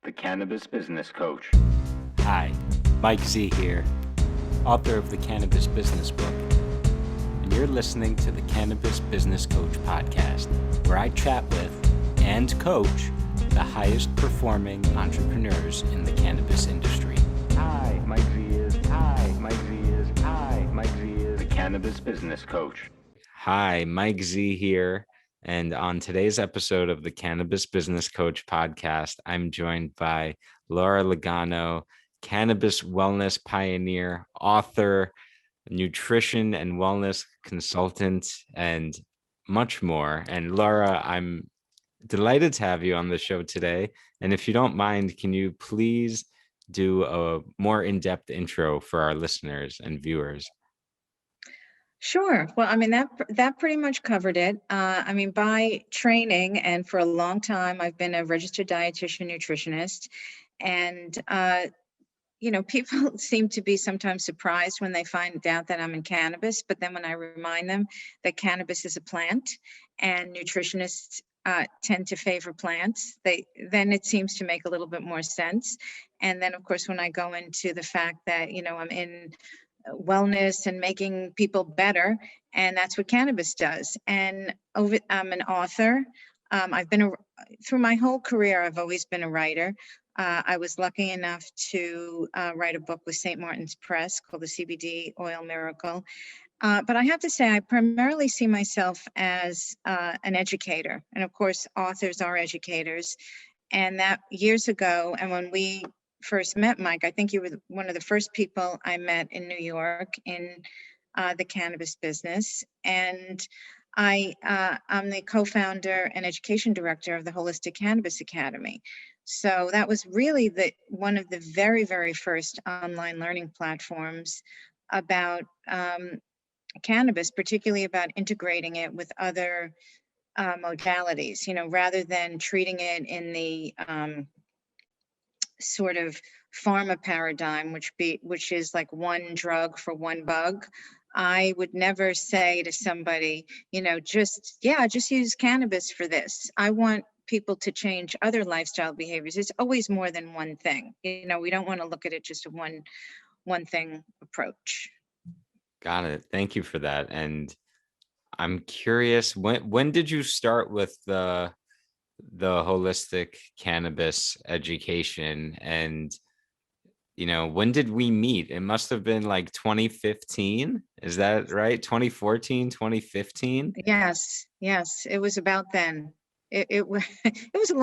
the Cannabis Business Coach. Hi, Mike Z here, author of the Cannabis Business Book, and you're listening to the Cannabis Business Coach podcast, where I chat with and coach the highest performing entrepreneurs in the cannabis industry. Hi, Mike Z is. Hi, Mike Z is. Hi, Mike Z is. The Cannabis Business Coach. Hi, Mike Z here. And on today's episode of the Cannabis Business Coach podcast, I'm joined by Laura Lagano, cannabis wellness pioneer, author, nutrition and wellness consultant, and much more. And Laura, I'm delighted to have you on the show today. And if you don't mind, can you please do a more in-depth intro for our listeners and viewers? Sure. Well, I mean, that pretty much covered it. I mean, by training, and for a long time, I've been a registered dietitian nutritionist. And, people seem to be sometimes surprised when they find out that I'm in cannabis. But then when I remind them that cannabis is a plant and nutritionists tend to favor plants, then it seems to make a little bit more sense. And then, of course, when I go into the fact that, I'm in wellness and making people better, and that's what cannabis does. And I'm an author. I've been through my whole career, I've always been a writer. I was lucky enough to write a book with St. Martin's Press called the CBD Oil Miracle. But I have to say, I primarily see myself as an educator. And of course, authors are educators. And that years ago, and when we first met, Mike, I think you were one of the first people I met in New York in the cannabis business. And I'm the co-founder and education director of the Holistic Cannabis Academy. So that was really one of the very, very first online learning platforms about cannabis, particularly about integrating it with other modalities, rather than treating it in the sort of pharma paradigm, which is like one drug for one bug. I would never say to somebody, just use cannabis for this. I want people to change other lifestyle behaviors. It's always more than one thing. We don't want to look at it just a one thing approach. Got it. Thank you for that. And I'm curious, when did you start with the holistic cannabis education? And when did we meet? It must have been like 2015. Is that right? 2014, 2015? Yes, it was about then. It was in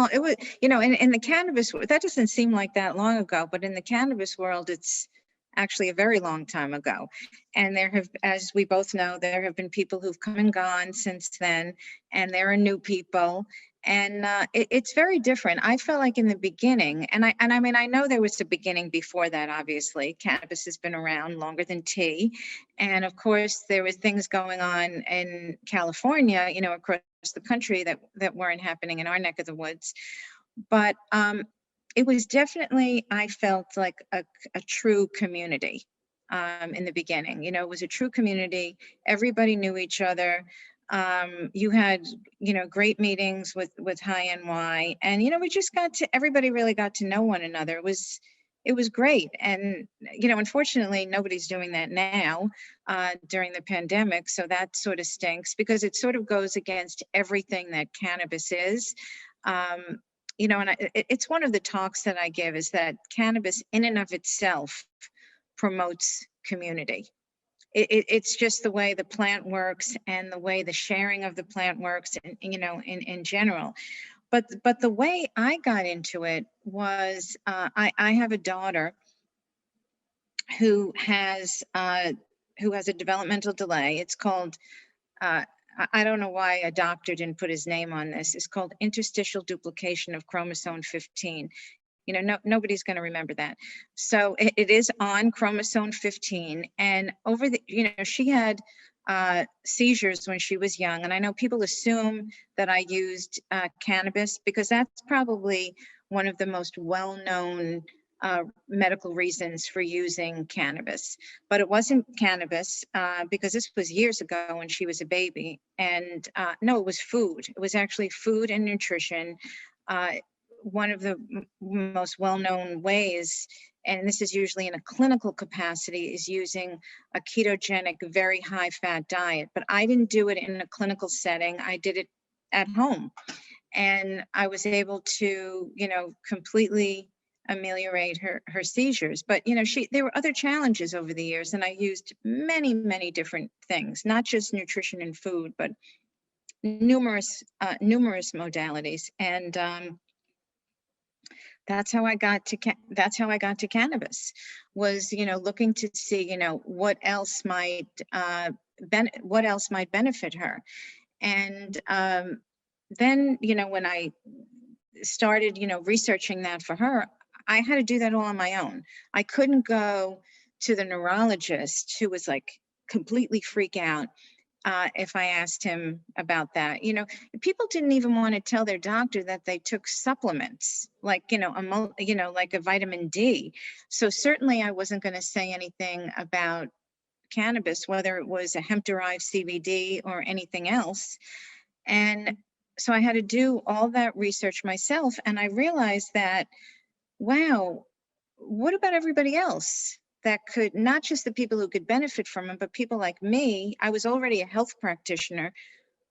the cannabis, that doesn't seem like that long ago, but in the cannabis world, it's actually a very long time ago. And as we both know, there have been people who've come and gone since then, and there are new people. And it's very different. I felt like in the beginning, and I mean, I know there was a beginning before that, obviously. Cannabis has been around longer than tea. And of course, there was things going on in California, across the country that weren't happening in our neck of the woods. But it was definitely, I felt like a true community in the beginning. It was a true community. Everybody knew each other. You had, great meetings with High NY, and, everybody really got to know one another. It was great. And, unfortunately, nobody's doing that now during the pandemic. So that sort of stinks, because it sort of goes against everything that cannabis is. And it's one of the talks that I give, is that cannabis in and of itself promotes community. It's just the way the plant works and the way the sharing of the plant works, and, in general. But the way I got into it was, I have a daughter who has a developmental delay. It's called, I don't know why a doctor didn't put his name on this. It's called interstitial duplication of chromosome 15. Nobody's going to remember that. So it is on chromosome 15. And she had seizures when she was young. And I know people assume that I used cannabis, because that's probably one of the most well-known medical reasons for using cannabis. But it wasn't cannabis, because this was years ago when she was a baby. And no, it was food. It was actually food and nutrition. one of the most well-known ways, and this is usually in a clinical capacity, is using a ketogenic, very high-fat diet. But I didn't do it in a clinical setting. I did it at home. And I was able to, completely ameliorate her seizures. But, there were other challenges over the years, and I used many, many different things, not just nutrition and food, but numerous modalities. And that's how I got to cannabis, was, looking to see, what else might benefit her. And then, when I started, researching that for her, I had to do that all on my own. I couldn't go to the neurologist, who was like completely freak out if I asked him about that. People didn't even want to tell their doctor that they took supplements, like, like a vitamin D. So certainly I wasn't going to say anything about cannabis, whether it was a hemp-derived CBD or anything else. And so I had to do all that research myself. And I realized that, wow, what about everybody else that could, not just the people who could benefit from it, but people like me? I was already a health practitioner.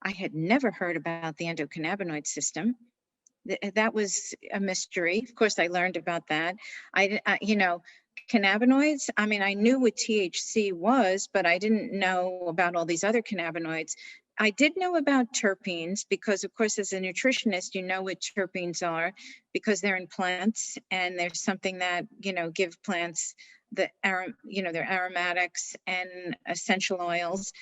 I had never heard about the endocannabinoid system. That was a mystery. Of course, I learned about that. Cannabinoids, I mean, I knew what THC was, but I didn't know about all these other cannabinoids. I did know about terpenes because, of course, as a nutritionist, you know what terpenes are because they're in plants, and there's something that, give plants their aromatics and essential oils.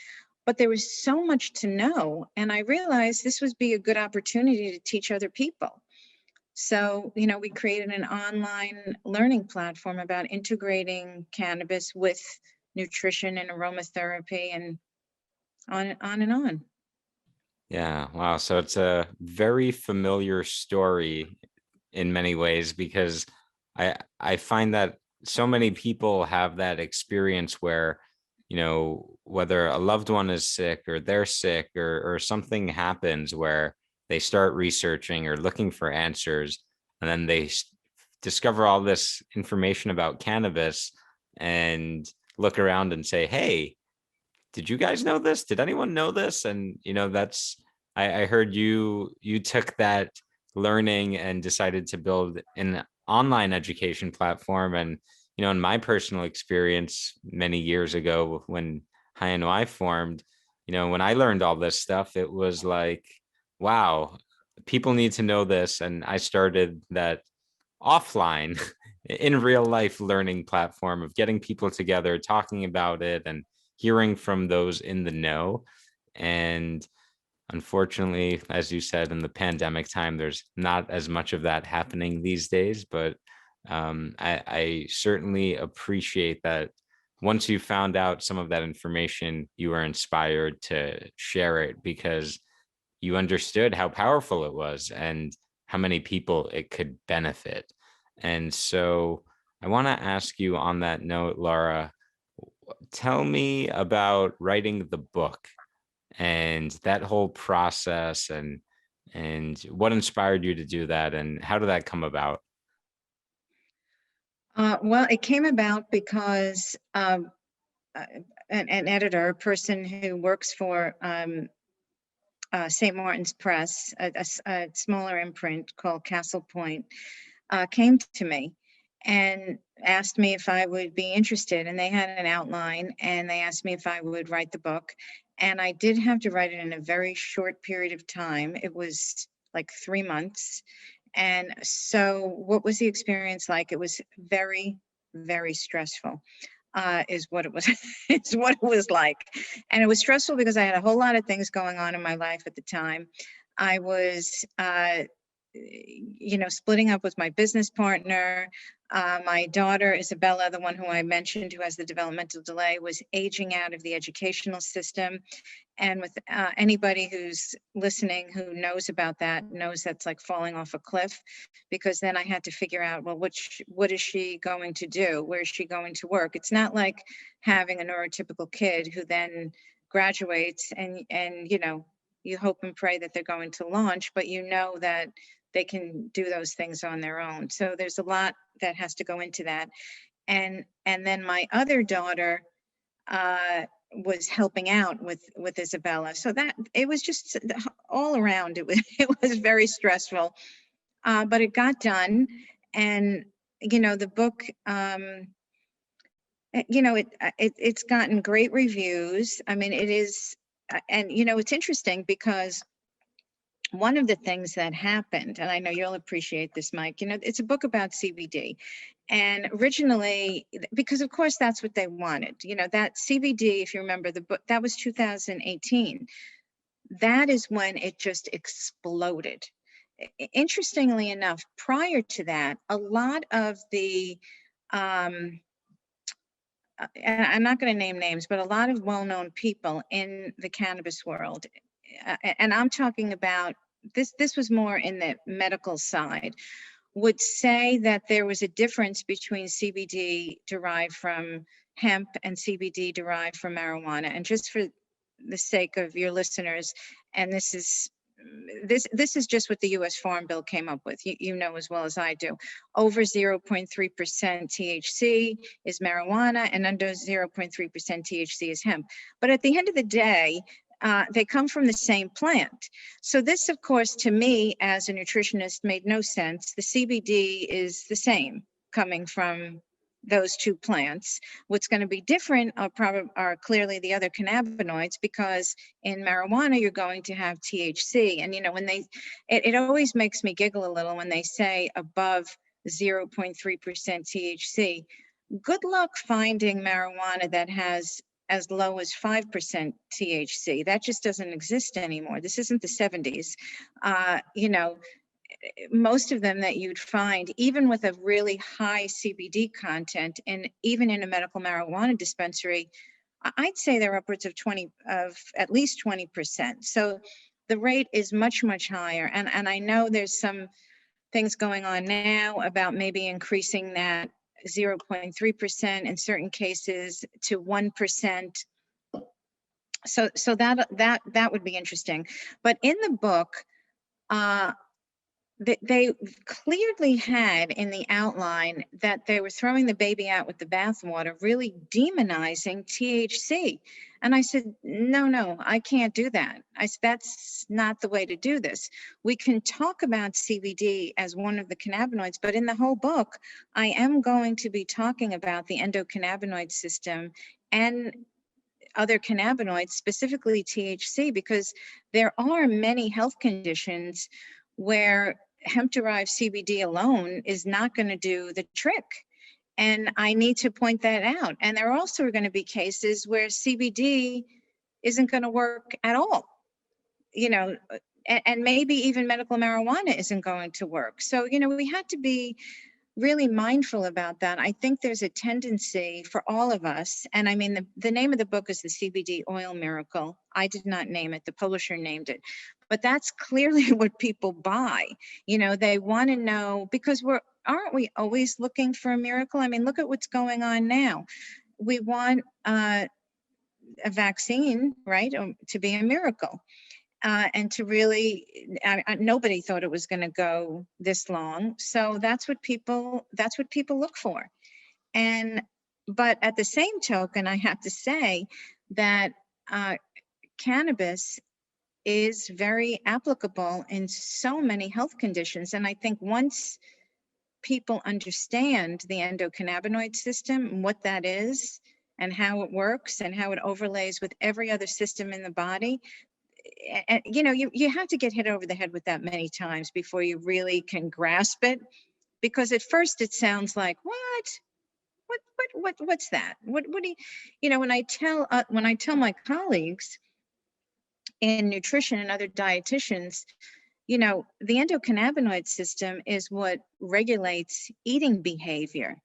But there was so much to know, and I realized this would be a good opportunity to teach other people. So, we created an online learning platform about integrating cannabis with nutrition and aromatherapy, and on and on. Yeah, wow. So it's a very familiar story in many ways, because I find that so many people have that experience where, whether a loved one is sick or they're sick, or something happens where they start researching or looking for answers, and then they discover all this information about cannabis and look around and say, hey, did you guys know this? Did anyone know this? And, that's, I heard you took that learning and decided to build an online education platform. And, in my personal experience many years ago when High and Y formed, when I learned all this stuff, it was like, wow, people need to know this. And I started that offline in real life learning platform of getting people together, talking about it, and hearing from those in the know. And unfortunately, as you said, in the pandemic time, there's not as much of that happening these days. But I certainly appreciate that once you found out some of that information, you were inspired to share it because you understood how powerful it was and how many people it could benefit. And so I want to ask you on that note, Laura, tell me about writing the book and that whole process, and what inspired you to do that, and how did that come about? Well, it came about because an editor, a person who works for St. Martin's Press, a smaller imprint called Castle Point, came to me and asked me if I would be interested. And they had an outline, and they asked me if I would write the book. And I did have to write it in a very short period of time. It was like 3 months. And so what was the experience like? It was very, very stressful. Is what it was is what it was like. And it was stressful because I had a whole lot of things going on in my life at the time. I was splitting up with my business partner. My daughter, Isabella, the one who I mentioned, who has the developmental delay, was aging out of the educational system. And with anybody who's listening who knows about that, knows that's like falling off a cliff, because then I had to figure out, well, what is she going to do? Where is she going to work? It's not like having a neurotypical kid who then graduates and you hope and pray that they're going to launch, but that they can do those things on their own. So there's a lot that has to go into that. And then my other daughter was helping out with Isabella. So that it was just all around. It was very stressful, but it got done. And the book, it's gotten great reviews. I mean, it is, and it's interesting because one of the things that happened, and I know you'll appreciate this, Mike, it's a book about CBD. And originally, because of course that's what they wanted, that CBD, if you remember the book, that was 2018. That is when it just exploded. Interestingly enough, prior to that, a lot of the, and I'm not going to name names, but a lot of well-known people in the cannabis world, and I'm talking about this was more in the medical side, would say that there was a difference between CBD derived from hemp and CBD derived from marijuana. And just for the sake of your listeners, and this is just what the U.S. Farm Bill came up with, you know as well as I do. Over 0.3% THC is marijuana, and under 0.3% THC is hemp. But at the end of the day, they come from the same plant. So this, of course, to me as a nutritionist made no sense. The CBD is the same coming from those two plants. What's going to be different are clearly the other cannabinoids, because in marijuana you're going to have THC. And when it always makes me giggle a little when they say above 0.3% THC. Good luck finding marijuana that has as low as 5% THC. That just doesn't exist anymore. This isn't the 70s. Most of them that you'd find, even with a really high CBD content, and even in a medical marijuana dispensary, I'd say they're upwards of at least 20%. So the rate is much, much higher. And I know there's some things going on now about maybe increasing that 0.3% in certain cases to 1%. So that would be interesting. But in the book, they clearly had in the outline that they were throwing the baby out with the bathwater, really demonizing THC. And I said, no, I can't do that. I said, that's not the way to do this. We can talk about CBD as one of the cannabinoids, but in the whole book, I am going to be talking about the endocannabinoid system and other cannabinoids, specifically THC, because there are many health conditions where hemp-derived CBD alone is not going to do the trick. And I need to point that out. And there are also going to be cases where CBD isn't going to work at all, and maybe even medical marijuana isn't going to work. So, we have to be really mindful about that. I think there's a tendency for all of us, and I mean, the name of the book is the CBD Oil Miracle. I did not name it, the publisher named it, but that's clearly what people buy. They want to know, because aren't we always looking for a miracle? I mean, look at what's going on now. We want a vaccine, right, to be a miracle. And to really, nobody thought it was going to go this long. So that's what people look for. But at the same token, I have to say that cannabis is very applicable in so many health conditions. And I think once people understand the endocannabinoid system, what that is, and how it works, and how it overlays with every other system in the body, and you have to get hit over the head with that many times before you really can grasp it, because at first it sounds like what's that? What do you when I tell my colleagues in nutrition and other dietitians, the endocannabinoid system is what regulates eating behavior.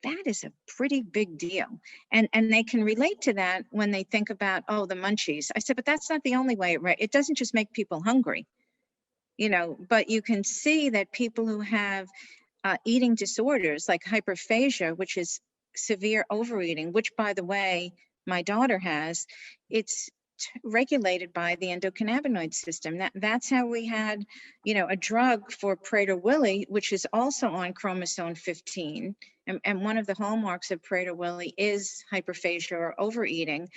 That is a pretty big deal. And they can relate to that when they think about, the munchies. I said, but that's not the only way it doesn't just make people hungry, but you can see that people who have eating disorders like hyperphagia, which is severe overeating, which, by the way, my daughter has, it's regulated by the endocannabinoid system. That's how we had, a drug for Prader-Willi, which is also on chromosome 15. And one of the hallmarks of Prader-Willi is hyperphagia or overeating.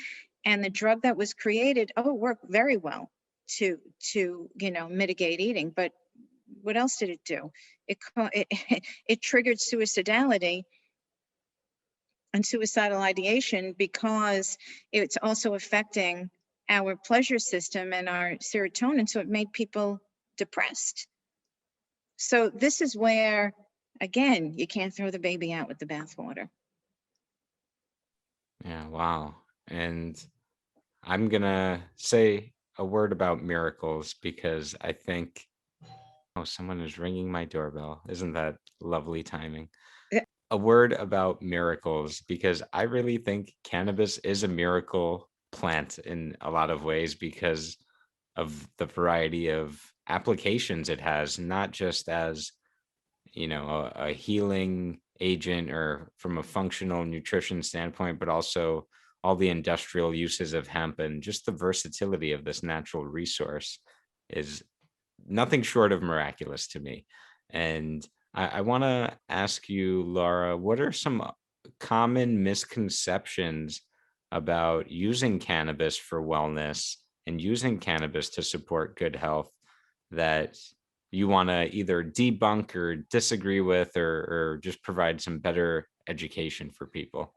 And the drug that was created, worked very well to mitigate eating. But what else did it do? It triggered suicidality and suicidal ideation because it's also affecting our pleasure system and our serotonin. So it made people depressed. So this is where, again, you can't throw the baby out with the bathwater. Yeah, wow. And I'm going to say a word about miracles because I think, someone is ringing my doorbell. Isn't that lovely timing? Yeah. A word about miracles because I really think cannabis is a miracle plant in a lot of ways because of the variety of applications it has, not just as, a healing agent or from a functional nutrition standpoint, but also all the industrial uses of hemp and just the versatility of this natural resource is nothing short of miraculous to me. And I want to ask you, Laura, what are some common misconceptions about using cannabis for wellness and using cannabis to support good health that you want to either debunk or disagree with or just provide some better education for people?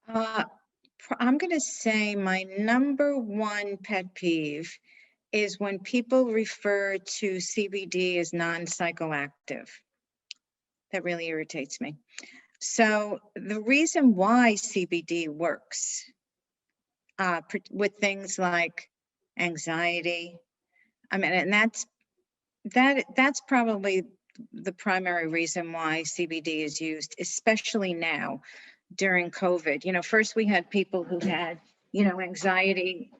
I'm going to say my number one pet peeve is when people refer to CBD as non-psychoactive. That really irritates me. So the reason why CBD works with things like anxiety, and that's probably the primary reason why CBD is used, especially now during COVID. First we had people who had, anxiety,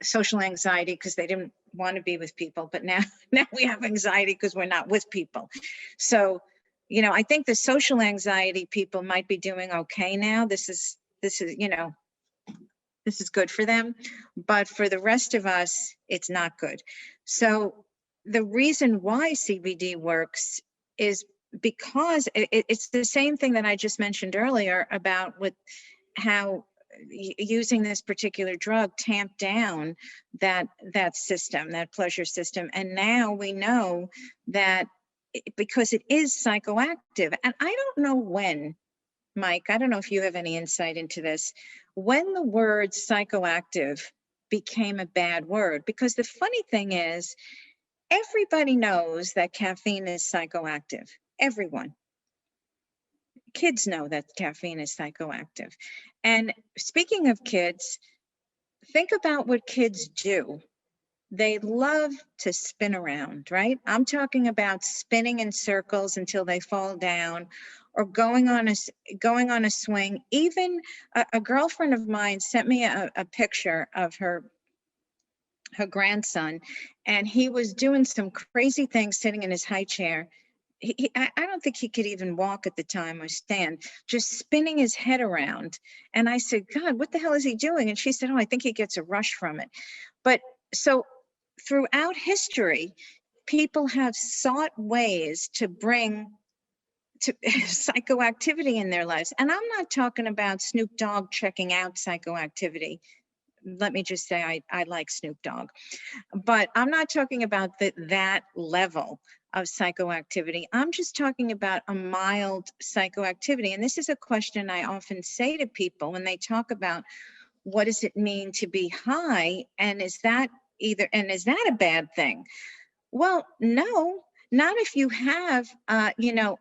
social anxiety because they didn't want to be with people, but now we have anxiety because we're not with people. So, I think the social anxiety people might be doing okay now. This is, this is good for them, but for the rest of us, it's not good. So the reason why CBD works is because it's the same thing that I just mentioned earlier about with how using this particular drug tamped down that system, that pleasure system. And now we know that because it is psychoactive, and I don't know when, Mike, I don't know if you have any insight into this, when the word psychoactive became a bad word, because the funny thing is, everybody knows that caffeine is psychoactive. Everyone. Kids know that caffeine is psychoactive. And speaking of kids, think about what kids do. They love to spin around, right? I'm talking about spinning in circles until they fall down, or going on a swing. Even a girlfriend of mine sent me a picture of her grandson, and he was doing some crazy things sitting in his high chair. I don't think he could even walk at the time or stand, just spinning his head around. And I said, God, what the hell is he doing? And she said, I think he gets a rush from it. But so throughout history, people have sought ways to bring to psychoactivity in their lives. And I'm not talking about Snoop Dogg checking out psychoactivity. Let me just say I like Snoop Dogg, but I'm not talking about that level of psychoactivity. I'm just talking about a mild psychoactivity. And this is a question I often say to people when they talk about what does it mean to be high, and is that a bad thing? Well, no, not if you have,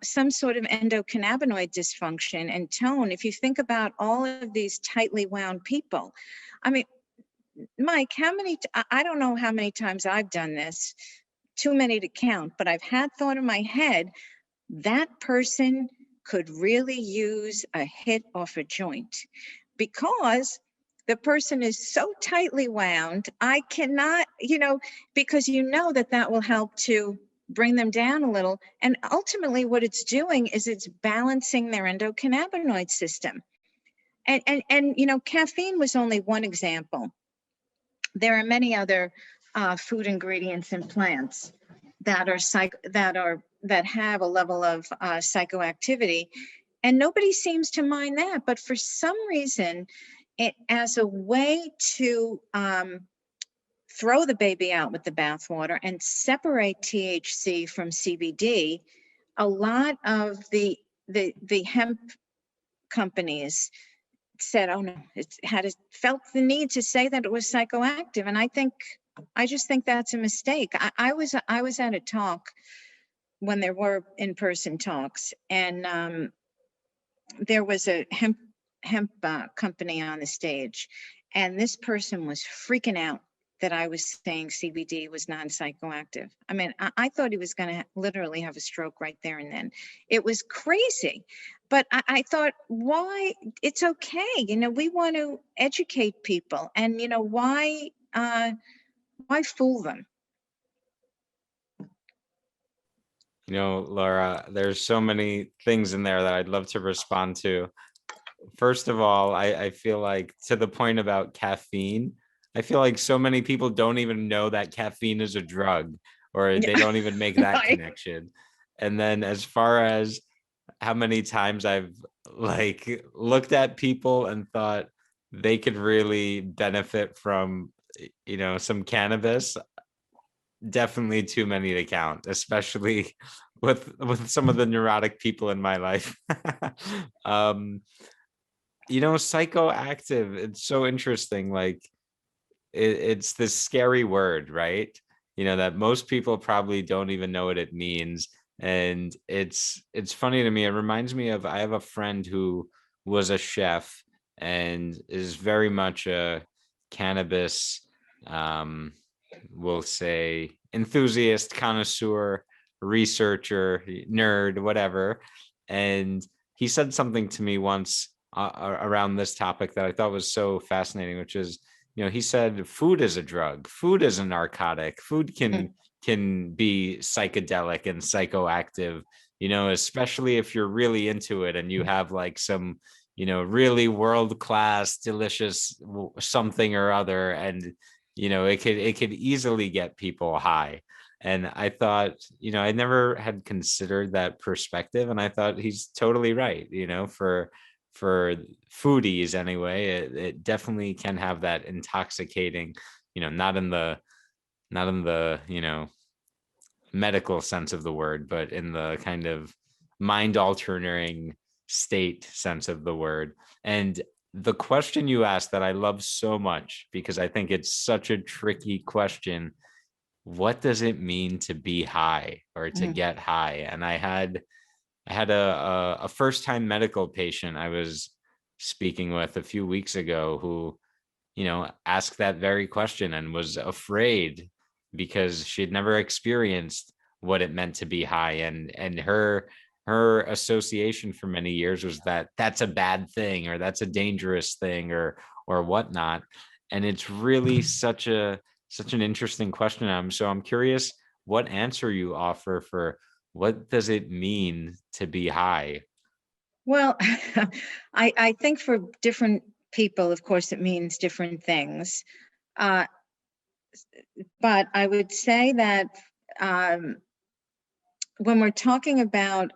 some sort of endocannabinoid dysfunction and tone. If you think about all of these tightly wound people, I mean, Mike, I don't know how many times I've done this, too many to count, but I've had thought in my head, that person could really use a hit off a joint because the person is so tightly wound. I cannot, because that will help to bring them down a little. And ultimately what it's doing is it's balancing their endocannabinoid system. And you know, caffeine was only one example. There are many other food ingredients in plants that have a level of psychoactivity, and nobody seems to mind that. But for some reason, as a way to throw the baby out with the bathwater and separate THC from CBD, a lot of the hemp companies said, "Oh no," felt the need to say that it was psychoactive, and I just think that's a mistake. I was at a talk when there were in-person talks, and there was a hemp company on the stage, and this person was freaking out that I was saying CBD was non-psychoactive. I mean, I thought he was going to literally have a stroke right there and then. It was crazy. But I thought, why? It's okay. You know, we want to educate people, and, you know, why fool them? You know, Laura, there's so many things in there that I'd love to respond to. First of all, I feel like, to the point about caffeine, I feel like so many people don't even know that caffeine is a drug, or they don't even make that Right. connection. And then, as far as how many times I've like looked at people and thought they could really benefit from, you know, some cannabis, definitely too many to count, especially with some of the neurotic people in my life. You know, psychoactive, it's so interesting. Like, it's this scary word, right? You know, that most people probably don't even know what it means. And it's funny to me. It reminds me of, I have a friend who was a chef and is very much a cannabis, we'll say, enthusiast, connoisseur, researcher, nerd, whatever. And he said something to me once around this topic that I thought was so fascinating, which is, you know, he said, food is a drug, food is a narcotic, food can be psychedelic and psychoactive, you know, especially if you're really into it and you have like some, you know, really world-class delicious something or other, and, you know, it could easily get people high. And I thought, you know, I never had considered that perspective, and I thought he's totally right. You know, for foodies anyway, it definitely can have that intoxicating, you know, not in the you know, medical sense of the word, but in the kind of mind altering state sense of the word. And the question you asked that I love so much, because I think it's such a tricky question: what does it mean to be high or to get high? And I had a first time medical patient I was speaking with a few weeks ago who, you know, asked that very question and was afraid because she had never experienced what it meant to be high. And her association for many years was that that's a bad thing, or that's a dangerous thing, or whatnot. And it's really such an interesting question. I'm curious what answer you offer for what does it mean to be high? Well, I think for different people, of course, it means different things. Uh, but I would say that when we're talking about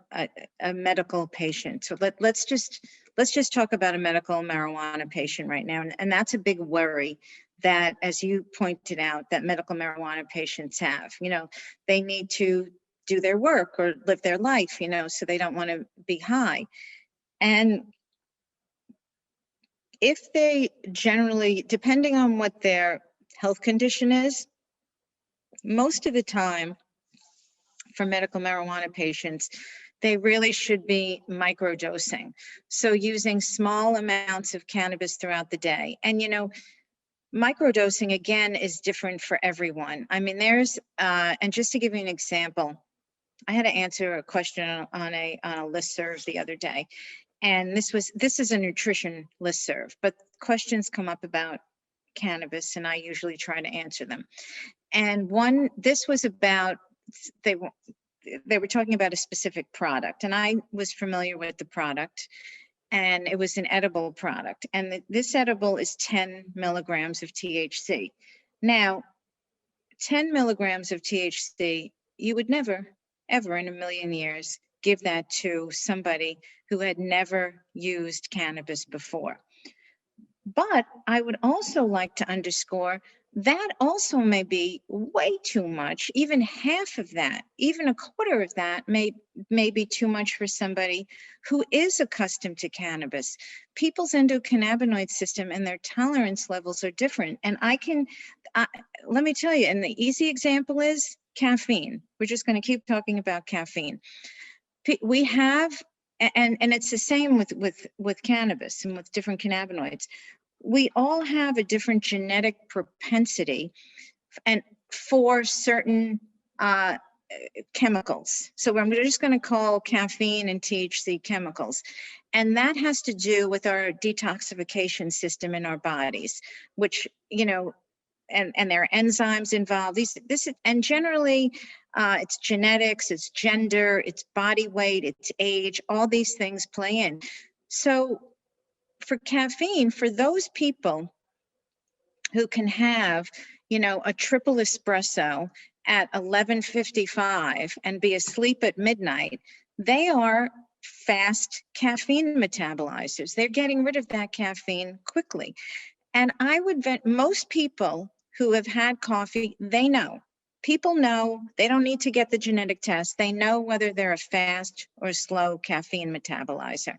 a medical patient, so let's just talk about a medical marijuana patient right now, and that's a big worry that, as you pointed out, that medical marijuana patients have. You know, they need to do their work or live their life, you know, so they don't want to be high. And if they generally, depending on what their health condition is, most of the time for medical marijuana patients, they really should be microdosing. So using small amounts of cannabis throughout the day. And, you know, microdosing, again, is different for everyone. I mean, and just to give you an example, I had to answer a question on a listserv the other day. And this is a nutrition listserv, but questions come up about cannabis, and I usually try to answer them. And this was about, they were talking about a specific product, and I was familiar with the product. and it was an edible product. And this edible is 10 milligrams of THC. Now, 10 milligrams of THC, you would never, ever in a million years give that to somebody who had never used cannabis before. But I would also like to underscore that also may be way too much. Even half of that, even a quarter of that may be too much for somebody who is accustomed to cannabis. People's endocannabinoid system and their tolerance levels are different. And let me tell you, and the easy example is caffeine. We're just going to keep talking about caffeine. We have, and it's the same with cannabis and with different cannabinoids. We all have a different genetic propensity and for certain chemicals. So I'm just going to call caffeine and THC chemicals. And that has to do with our detoxification system in our bodies, which, you know, and there are enzymes involved. And generally, it's genetics, it's gender, it's body weight, it's age, all these things play in. So for caffeine, for those people who can have, you know, a triple espresso at 11:55 and be asleep at midnight, they are fast caffeine metabolizers. They're getting rid of that caffeine quickly. And I would bet most people who have had coffee, they know. People know, they don't need to get the genetic test. They know whether they're a fast or slow caffeine metabolizer.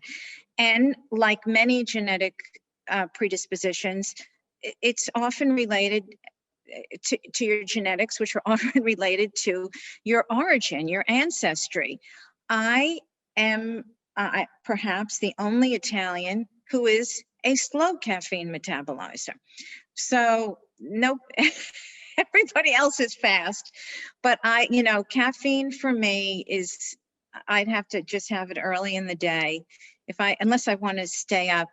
And like many genetic predispositions, it's often related to your genetics, which are often related to your origin, your ancestry. I am perhaps the only Italian who is a slow caffeine metabolizer. So nope, everybody else is fast. But caffeine for me is, I'd have to just have it early in the day unless I want to stay up,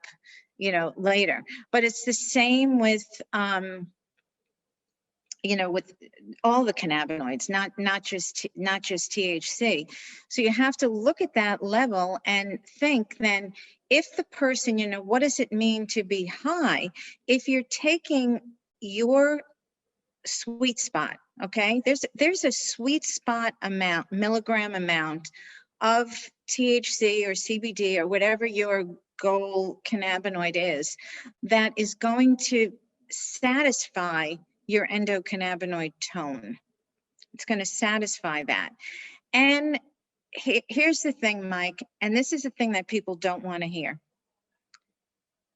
later. But it's the same with, with all the cannabinoids, not just THC. So you have to look at that level and think then, if the person, what does it mean to be high? If you're taking your sweet spot, okay, there's a sweet spot amount, milligram amount of THC or CBD or whatever your goal cannabinoid is, that is going to satisfy your endocannabinoid tone. It's going to satisfy that. And here's the thing, Mike, and this is the thing that people don't want to hear.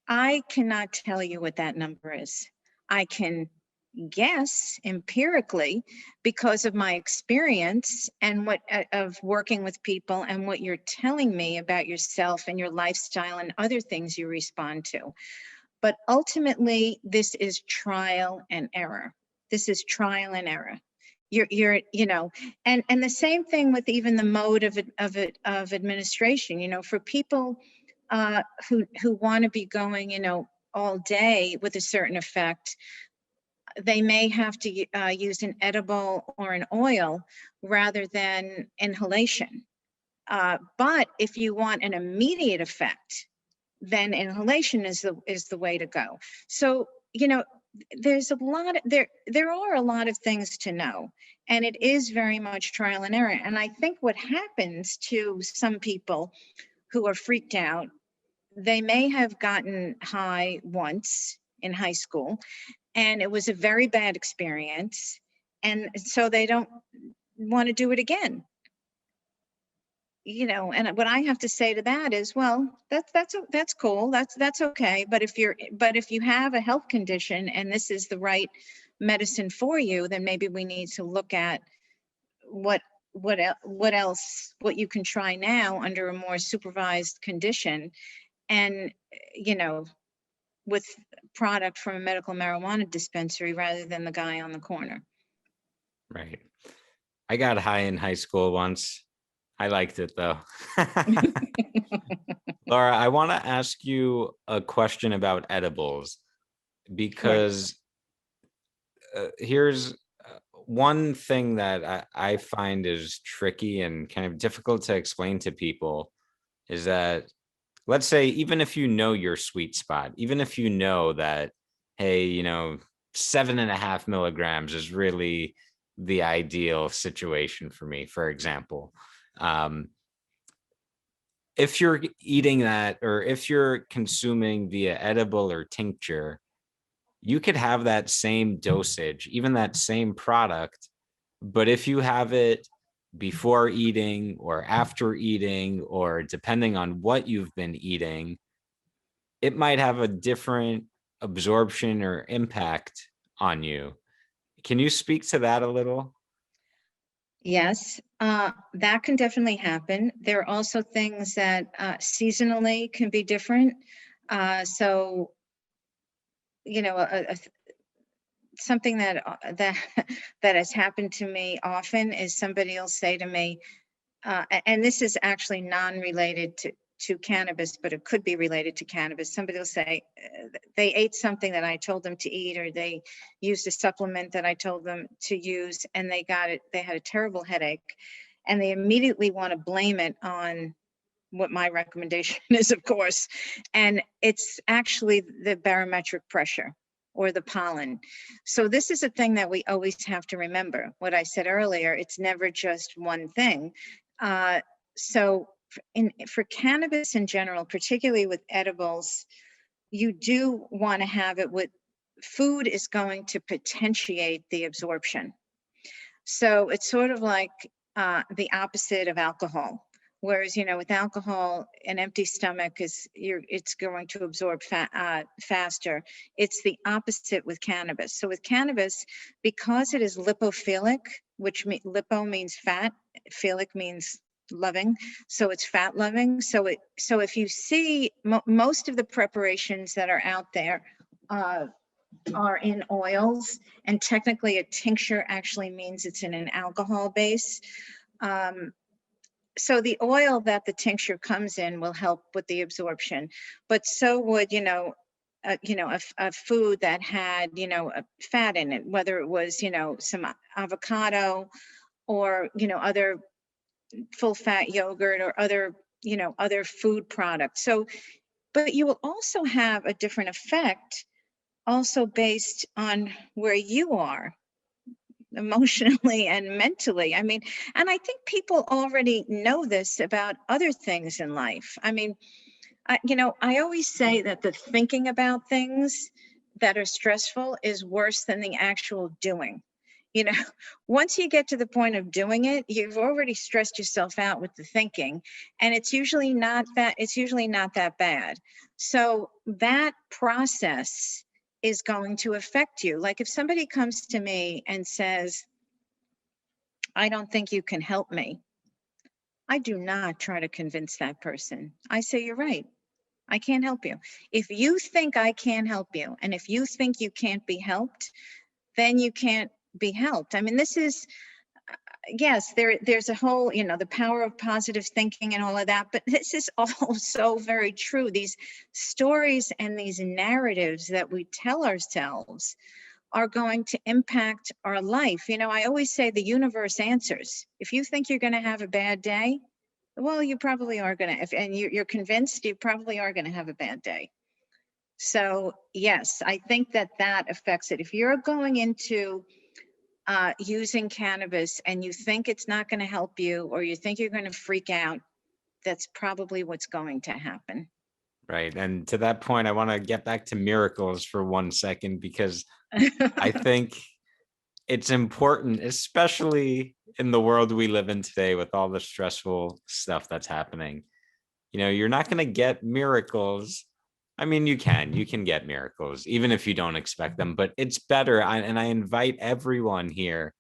I cannot tell you what that number is. I can guess empirically because of my experience and of working with people and what you're telling me about yourself and your lifestyle and other things you respond to. But ultimately, this is trial and error. This is trial and error. And the same thing with even the mode of administration. For people who want to be going, all day with a certain effect, they may have to use an edible or an oil rather than inhalation. But if you want an immediate effect, then inhalation is the way to go. So, there's there are a lot of things to know, and it is very much trial and error. And I think what happens to some people who are freaked out, they may have gotten high once in high school, and it was a very bad experience, and so they don't want to do it again. And what I have to say to that is, well, that's cool. That's okay. But if you have a health condition and this is the right medicine for you, then maybe we need to look at what else you can try now under a more supervised condition, and with product from a medical marijuana dispensary rather than the guy on the corner. Right. I got high in high school once. I liked it though. Laura, I want to ask you a question about edibles, because here's one thing that I find is tricky and kind of difficult to explain to people, is that let's say, even if you know your sweet spot, even if you know that, hey, 7.5 milligrams is really the ideal situation for me, for example. If you're eating that, or if you're consuming via edible or tincture, you could have that same dosage, even that same product. But if you have it before eating or after eating, or depending on what you've been eating, it might have a different absorption or impact on you. Can you speak to that a little? Yes, that can definitely happen. There are also things that seasonally can be different. So, something that that has happened to me often is somebody will say to me, and this is actually non-related to cannabis, but it could be related to cannabis. Somebody will say they ate something that I told them to eat, or they used a supplement that I told them to use, and they had a terrible headache, and they immediately want to blame it on what my recommendation is, of course. And it's actually the barometric pressure or the pollen. So this is a thing that we always have to remember. What I said earlier, it's never just one thing. So for cannabis in general, particularly with edibles, you do want to have it with food is going to potentiate the absorption. So it's sort of like the opposite of alcohol. Whereas, with alcohol, an empty stomach it's going to absorb faster. It's the opposite with cannabis. So with cannabis, because it is lipophilic, which lipo means fat, philic means loving, so it's fat loving. So if you see most of the preparations that are out there are in oils, and technically a tincture actually means it's in an alcohol base. So the oil that the tincture comes in will help with the absorption, but so would, a food that had, a fat in it, whether it was, some avocado or, other full fat yogurt or other food products. So, but you will also have a different effect also based on where you are emotionally and mentally. I mean, and I think people already know this about other things in life. I mean, I always say that the thinking about things that are stressful is worse than the actual doing. You know, once you get to the point of doing it, you've already stressed yourself out with the thinking, and it's usually not that bad. So that process is going to affect you. Like if somebody comes to me and says, I don't think you can help me, I do not try to convince that person. I say, you're right. I can't help you. If you think I can't help you, and if you think you can't be helped, then you can't be helped. I mean, this is, yes, there's a whole, the power of positive thinking and all of that, but this is all so very true. These stories and these narratives that we tell ourselves are going to impact our life. I always say the universe answers. If you think you're going to have a bad day, well, you probably are going to, and you're convinced you probably are going to have a bad day. So yes, I think that affects it. If you're going into using cannabis and you think it's not going to help you, or you think you're going to freak out, that's probably what's going to happen. Right. And to that point, I want to get back to miracles for 1 second, because I think it's important, especially in the world we live in today with all the stressful stuff that's happening. You're not going to get miracles. I mean, you can get miracles, even if you don't expect them, but it's better. And I invite everyone here,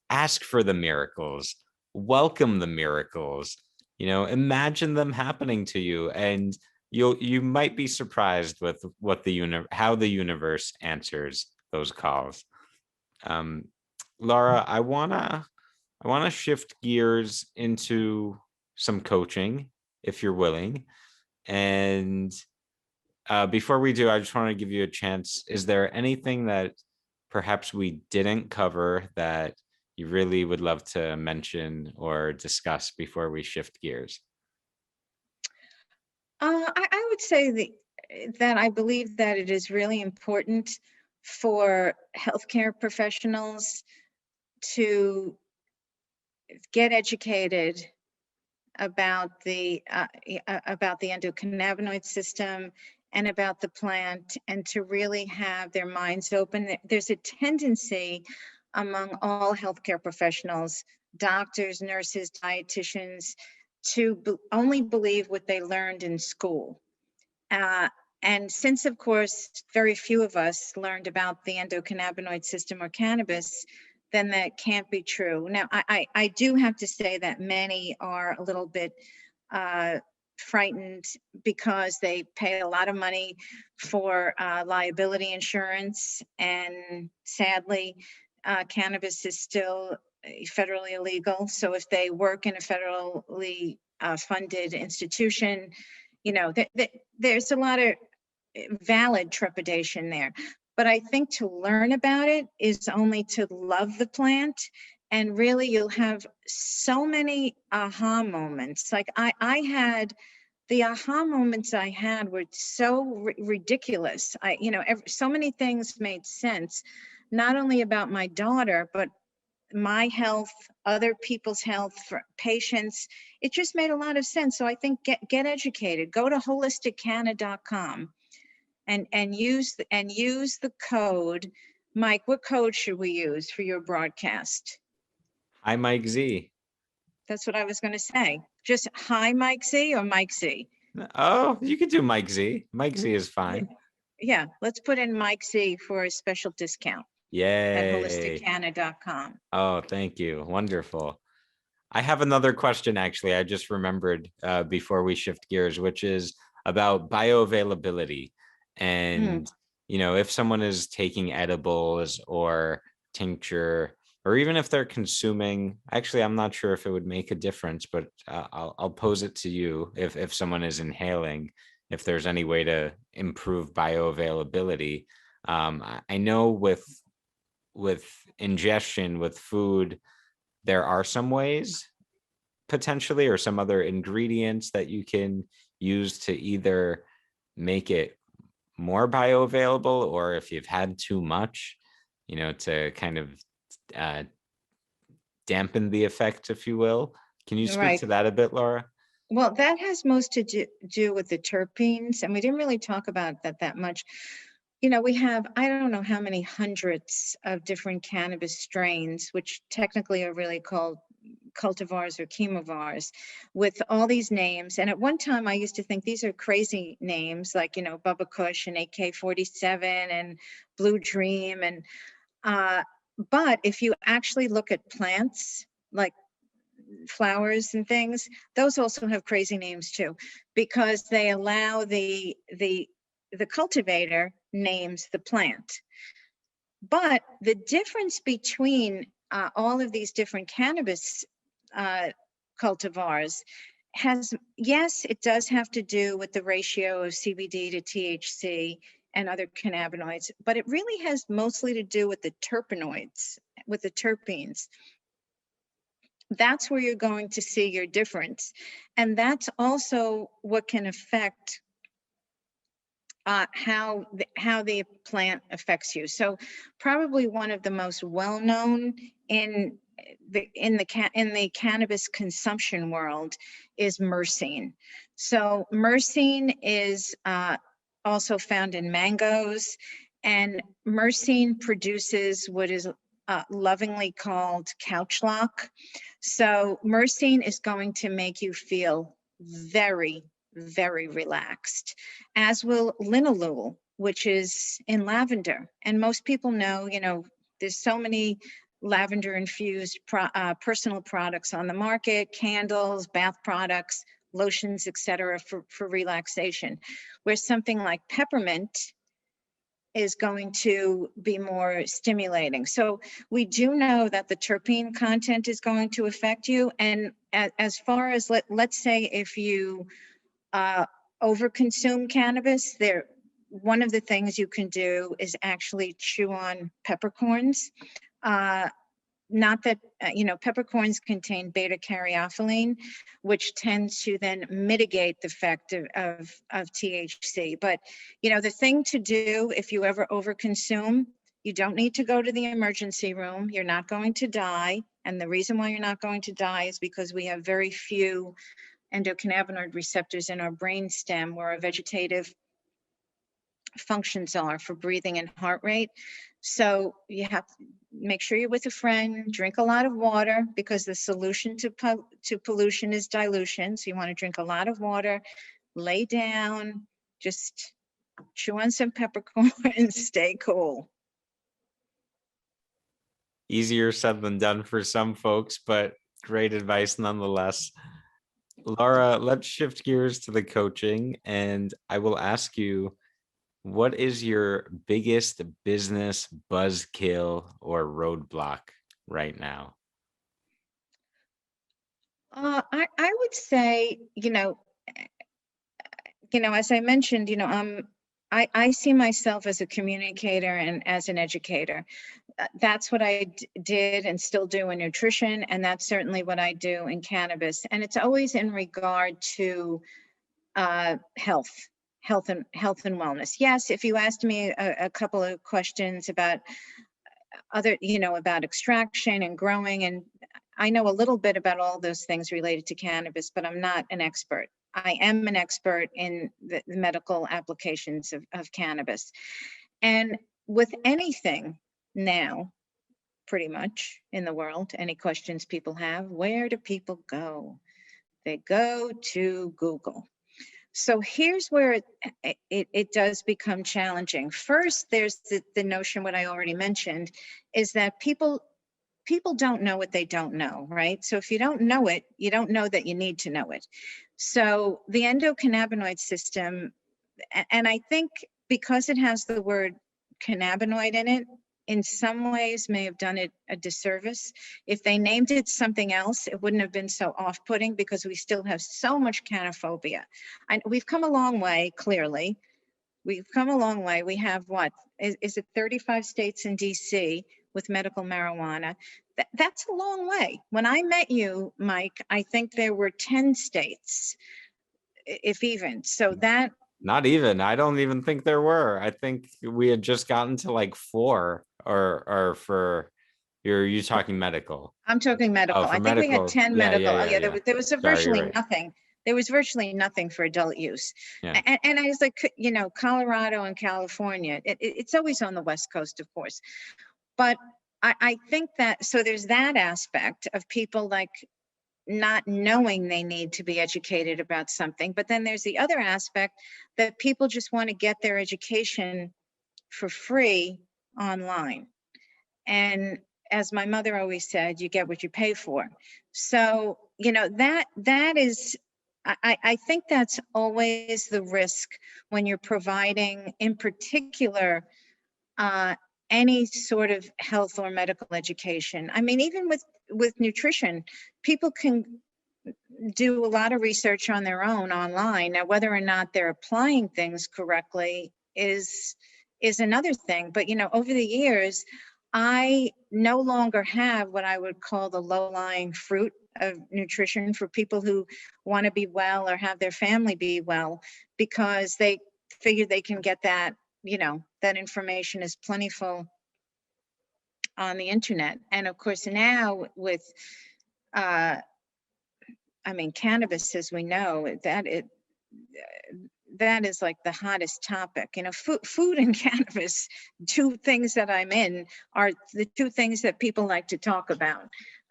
ask for the miracles, welcome the miracles, imagine them happening to you, and you might be surprised with how the universe answers those calls. Laura, I wanna shift gears into some coaching, if you're willing. And before we do, I just want to give you a chance. Is there anything that perhaps we didn't cover that you really would love to mention or discuss before we shift gears? I would say that I believe that it is really important for healthcare professionals to get educated about the endocannabinoid system and about the plant, and to really have their minds open. There's a tendency among all healthcare professionals, doctors, nurses, dietitians, to only believe what they learned in school. And since, of course, very few of us learned about the endocannabinoid system or cannabis, then that can't be true. Now, I do have to say that many are a little bit frightened because they pay a lot of money for liability insurance. And sadly, cannabis is still federally illegal. So if they work in a federally funded institution, there's a lot of valid trepidation there. But I think to learn about it is only to love the plant. And really, you'll have so many aha moments. Like I had the aha moments I had were so ridiculous. So many things made sense, not only about my daughter, but my health, other people's health, for patients. It just made a lot of sense. So I think get educated. Go to holisticcanna.com and use the code. Mike, what code should we use for your broadcast? Hi, Mike Z. That's what I was going to say. Just hi, Mike Z, or Mike Z? Oh, you could do Mike Z. Mike Z is fine. Yeah, let's put in Mike Z for a special discount at Yay. holisticcanna.com. Oh, thank you. Wonderful. I have another question, actually. I just remembered before we shift gears, which is about bioavailability. And, if someone is taking edibles or tincture, or even if they're consuming, actually, I'm not sure if it would make a difference, but I'll pose it to you. If someone is inhaling, if there's any way to improve bioavailability. I know with ingestion, with food, there are some ways potentially, or some other ingredients that you can use to either make it more bioavailable, or if you've had too much, to kind of dampen the effect, if you will. Can you speak to that a bit, Laura? Well, that has most to do with the terpenes, and we didn't really talk about that much. We have, I don't know how many hundreds of different cannabis strains, which technically are really called cultivars or chemovars, with all these names. And at one time I used to think these are crazy names, like, Bubba Kush and AK-47 and Blue Dream. And but if you actually look at plants, like flowers and things, those also have crazy names too, because they allow the cultivator names the plant. But the difference between all of these different cannabis cultivars yes, it does have to do with the ratio of CBD to THC and other cannabinoids, but it really has mostly to do with the terpenoids, with the terpenes. That's where you're going to see your difference. And that's also what can affect how the plant affects you. So probably one of the most well-known in the cannabis consumption world is myrcene. So myrcene is also found in mangoes, and myrcene produces what is lovingly called couch lock. So myrcene is going to make you feel very, very relaxed, as will linalool, which is in lavender. And most people know, there's so many lavender infused personal products on the market, candles, bath products, lotions, etc., for relaxation, where something like peppermint is going to be more stimulating. So we do know that the terpene content is going to affect you. And as far as let's say if you overconsume cannabis, one of the things you can do is actually chew on peppercorns. not that, peppercorns contain beta caryophyllene, which tends to then mitigate the effect of THC. But, the thing to do if you ever overconsume, you don't need to go to the emergency room. You're not going to die. And the reason why you're not going to die is because we have very few endocannabinoid receptors in our brainstem where our vegetative functions are for breathing and heart rate. So you have to make sure you're with a friend, drink a lot of water, because the solution to pollution is dilution. So you want to drink a lot of water, lay down, just chew on some peppercorn and stay cool. Easier said than done for some folks, but great advice nonetheless. Laura, let's shift gears to the coaching, and I will ask you, what is your biggest business buzzkill or roadblock right now? I would say, as I mentioned, I see myself as a communicator and as an educator. That's what I did and still do in nutrition, and that's certainly what I do in cannabis. And it's always in regard to health and wellness. Yes, if you asked me a couple of questions about about extraction and growing, and I know a little bit about all those things related to cannabis, but I'm not an expert. I am an expert in the medical applications of cannabis. And with anything now, pretty much in the world, any questions people have, where do people go? They go to Google. So here's where it does become challenging. First, there's the notion, what I already mentioned, is that people don't know what they don't know, right? So if you don't know it, you don't know that you need to know it. So the endocannabinoid system, and I think because it has the word cannabinoid in it, in some ways may have done it a disservice. If they named it something else, it wouldn't have been so off-putting, because we still have so much cannaphobia. And we've come a long way, clearly. We've come a long way. We have what? Is it 35 states in DC with medical marijuana? That's a long way. When I met you, Mike, I think there were 10 states, if even. So that... Not even. I don't even think there were. I think we had just gotten to like 4, or for you talking medical? I'm talking medical. Oh, I think medical. we had 10 medical. There was Sorry, virtually right. nothing. There was virtually nothing for adult use. Yeah. And I was like, Colorado and California, it's always on the West Coast, of course. But I think that, so there's that aspect of people like not knowing they need to be educated about something. But then there's the other aspect that people just want to get their education for free online. And as my mother always said, you get what you pay for. So, that is, I think that's always the risk when you're providing, in particular, any sort of health or medical education. I mean, even with nutrition, people can do a lot of research on their own online. Now, whether or not they're applying things correctly is another thing. But, over the years, I no longer have what I would call the low-lying fruit of nutrition for people who want to be well or have their family be well, because they figure they can get that, that information is plentiful on the internet. And of course, now with, cannabis, as we know, that is like the hottest topic. Food and cannabis, 2 things that I'm in, are the 2 things that people like to talk about.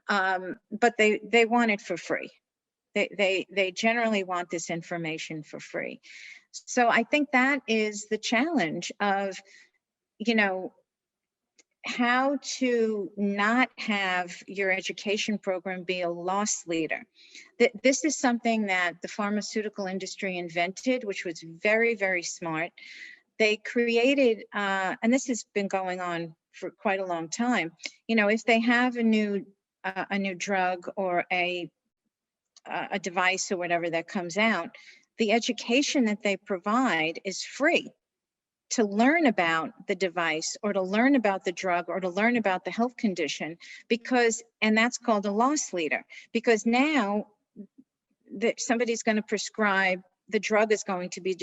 But they want it for free. They generally want this information for free. So I think that is the challenge of, how to not have your education program be a loss leader. This is something that the pharmaceutical industry invented, which was very, very smart. They created, and this has been going on for quite a long time. If they have a new drug or a device or whatever that comes out, the education that they provide is free. to learn about the device or to learn about the drug or to learn about the health condition, and that's called a loss leader, because now that somebody's going to prescribe, the drug is going to be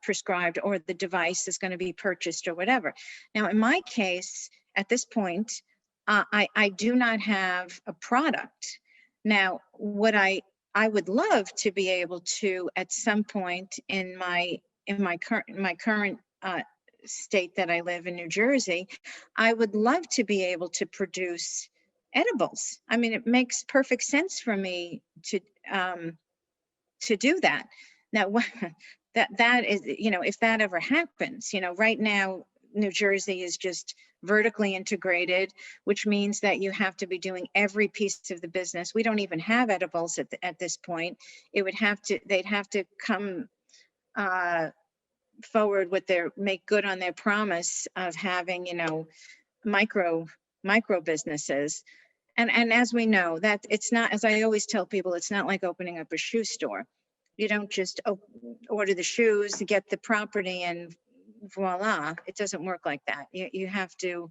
prescribed, or the device is going to be purchased or whatever. Now, in my case, at this point, I do not have a product. Now, what I would love to be able to, at some point in my current state that I live in, New Jersey, I would love to be able to produce edibles. I mean, it makes perfect sense for me to do that. Now, that is, if that ever happens, right now, New Jersey is just vertically integrated, which means that you have to be doing every piece of the business. We don't even have edibles at this point. They'd have to come forward with make good on their promise of having, micro businesses. And as we know, that it's not, as I always tell people, it's not like opening up a shoe store. You don't just order the shoes, get the property, and voila. It doesn't work like that. You have to,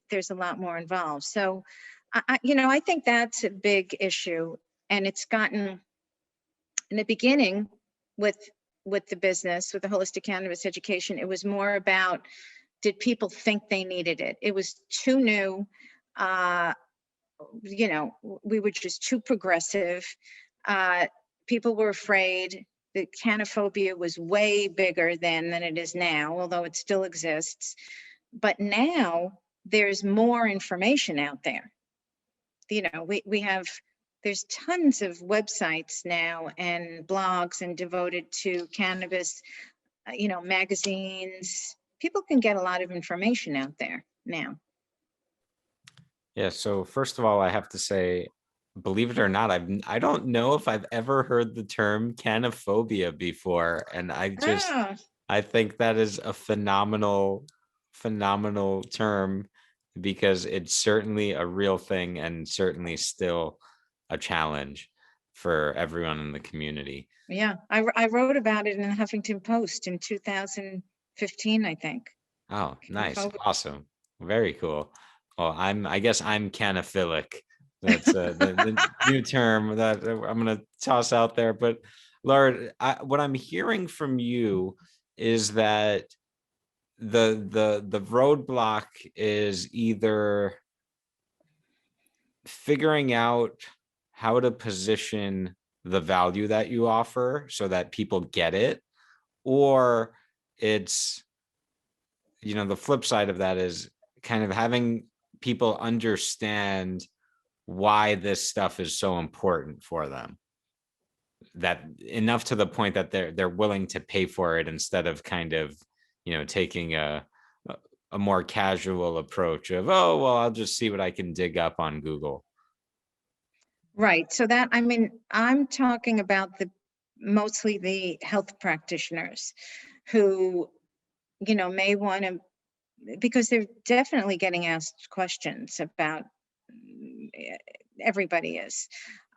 there's a lot more involved. So, I think that's a big issue. And it's gotten, in the beginning with the business, with the holistic cannabis education, it was more about, did people think they needed it? It was too new. We were just too progressive. People were afraid. The Cannaphobia was way bigger then than it is now, although it still exists. But now there's more information out there. There's tons of websites now and blogs and devoted to cannabis, magazines. People can get a lot of information out there now. Yeah. So first of all, I have to say, believe it or not, I don't know if I've ever heard the term cannaphobia before. And I think that is a phenomenal term, because it's certainly a real thing and certainly still a challenge for everyone in the community. Yeah, I wrote about it in the Huffington Post in 2015, I think. Oh, nice. Awesome. Very cool. Well, I guess I'm cannaphilic. That's the new term that I'm going to toss out there. But Laura, what I'm hearing from you is that the roadblock is either figuring out how to position the value that you offer so that people get it, or it's, the flip side of that is kind of having people understand why this stuff is so important for them, that enough to the point that they're willing to pay for it, instead of kind of, taking a more casual approach of, oh, well, I'll just see what I can dig up on Google. Right. So I'm talking about mostly the health practitioners who, may want to, because they're definitely getting asked questions about, everybody is,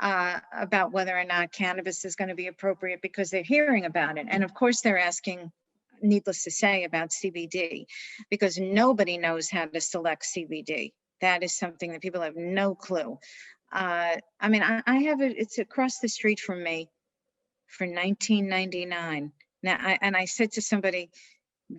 about whether or not cannabis is going to be appropriate, because they're hearing about it. And of course they're asking, needless to say, about CBD, because nobody knows how to select CBD. That is something that people have no clue. I have it, it's across the street from me for $19.99. Now, I said to somebody,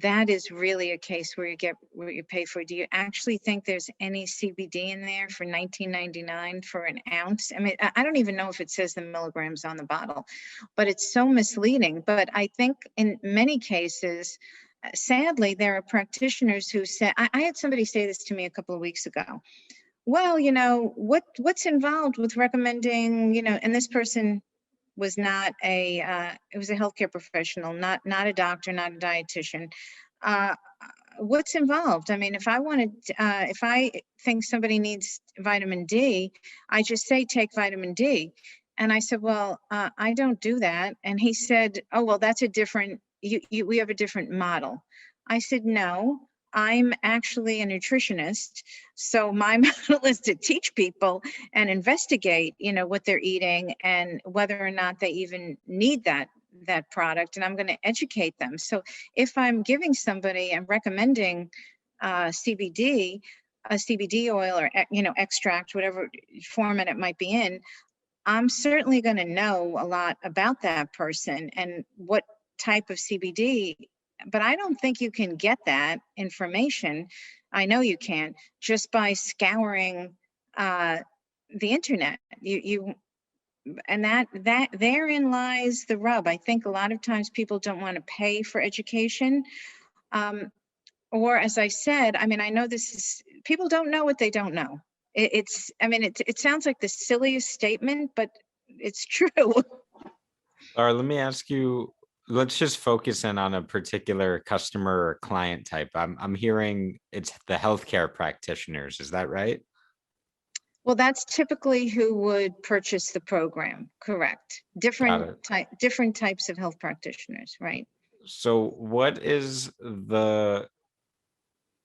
that is really a case where you get what you pay for. Do you actually think there's any CBD in there for $19.99 for an ounce? I don't even know if it says the milligrams on the bottle, but it's so misleading. But I think in many cases, sadly, there are practitioners who say, I had somebody say this to me a couple of weeks ago. Well, what's involved with recommending, and this person was not it was a healthcare professional, not a doctor, not a dietitian. What's involved? If I think somebody needs vitamin D, I just say, take vitamin D. And I said, well, I don't do that. And he said, oh, well, that's a different, we have a different model. I said, no, I'm actually a nutritionist, so my model is to teach people and investigate, what they're eating and whether or not they even need that product, and I'm going to educate them. So if I'm giving somebody and recommending CBD, a CBD oil or extract, whatever format it might be in, I'm certainly going to know a lot about that person and what type of CBD, but I don't think you can get that information. I know you can just by scouring the internet. And that therein lies the rub. I think a lot of times people don't want to pay for education. Or as I said, I mean, I know people don't know what they don't know. It sounds like the silliest statement, but it's true. Laura, let me ask you, let's just focus in on a particular customer or client type. I'm hearing it's the healthcare practitioners. Is that right? Well, that's typically who would purchase the program, correct? Different types of health practitioners, right? So what is the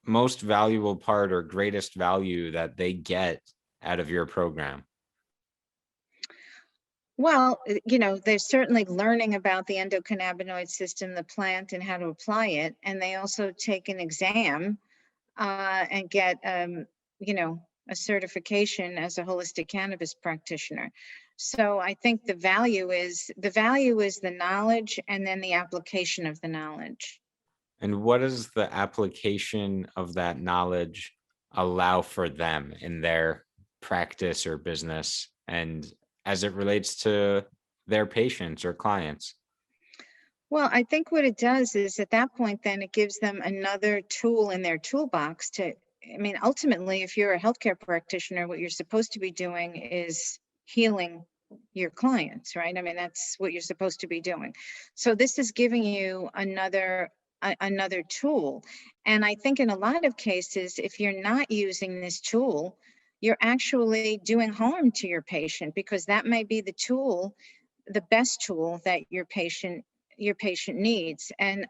most valuable part or greatest value that they get out of your program? Well, they're certainly learning about the endocannabinoid system, the plant, and how to apply it. And they also take an exam and get, a certification as a holistic cannabis practitioner. So I think the value is the knowledge and then the application of the knowledge. And what does the application of that knowledge allow for them in their practice or business, and as it relates to their patients or clients? Well, I think what it does is at that point, then it gives them another tool in their toolbox ultimately, if you're a healthcare practitioner, what you're supposed to be doing is healing your clients, right? I mean, that's what you're supposed to be doing. So this is giving you another tool. And I think in a lot of cases, if you're not using this tool, you're actually doing harm to your patient, because that may be the best tool that your patient needs. And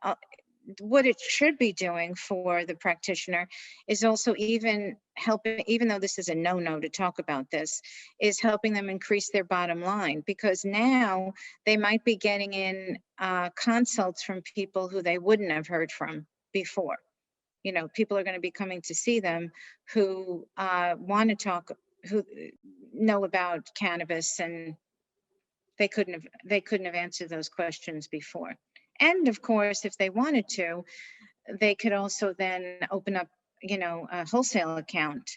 what it should be doing for the practitioner is also even helping, even though this is a no-no to talk about this, is helping them increase their bottom line, because now they might be getting in consults from people who they wouldn't have heard from before. People are going to be coming to see them who want to talk, who know about cannabis, and they couldn't have answered those questions before. And of course, if they wanted to, they could also then open up, a wholesale account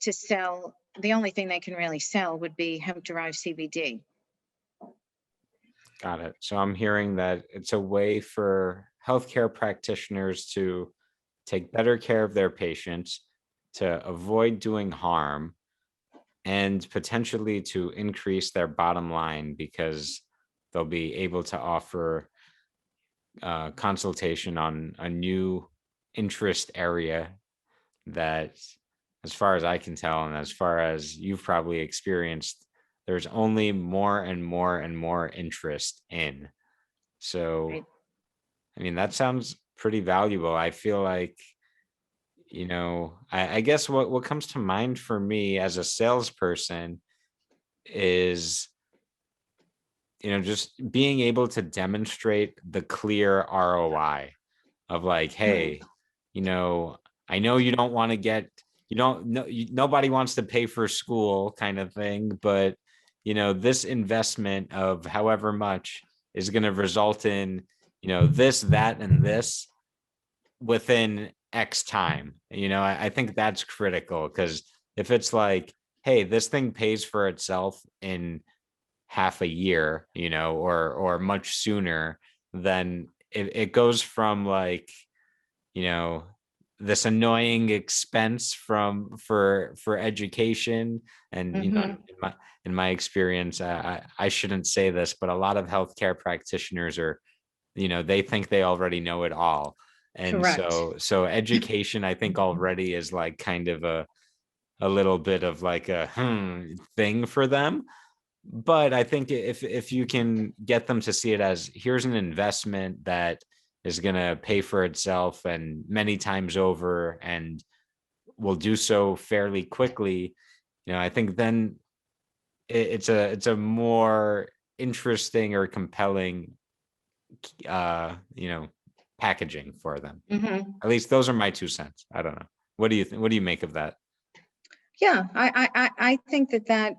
to sell. The only thing they can really sell would be hemp-derived CBD. Got it. So I'm hearing that it's a way for healthcare practitioners to take better care of their patients, to avoid doing harm, and potentially to increase their bottom line, because they'll be able to offer consultation on a new interest area that, as far as I can tell, and as far as you've probably experienced, there's only more and more and more interest in. So, Right. I mean, that sounds pretty valuable. I feel like, I guess what comes to mind for me as a salesperson is, just being able to demonstrate the clear ROI of like, hey, I know you don't want to get, nobody wants to pay for school kind of thing, but this investment of however much is going to result in, this, that, and this within X time. I think that's critical, because if it's like, hey, this thing pays for itself in half a year, or much sooner, then it goes from like, this annoying expense for education. And in my experience, I shouldn't say this, but a lot of healthcare practitioners are, they think they already know it all. And Correct. so education, I think, already is like kind of a little bit of like a thing for them. But I think if you can get them to see it as, here's an investment that is going to pay for itself and many times over and will do so fairly quickly, I think then it's a more interesting or compelling packaging for them. At least those are my 2 cents. I don't know. What do you think? What do you make of that? Yeah, I think that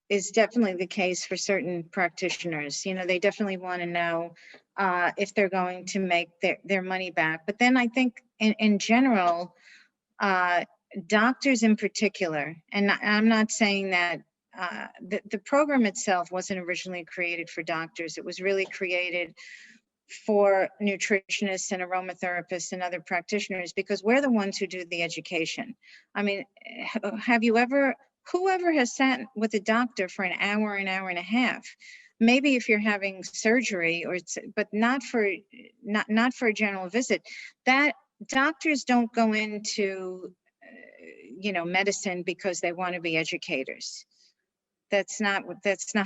is definitely the case for certain practitioners. They definitely want to know if they're going to make their money back. But then I think in general, doctors in particular, and I'm not saying that the program itself wasn't originally created for doctors. It was really created for nutritionists and aromatherapists and other practitioners, because we're the ones who do the education. I mean, whoever has sat with a doctor for an hour and a half, maybe if you're having surgery but not for a general visit, that doctors don't go into, medicine because they want to be educators. That's not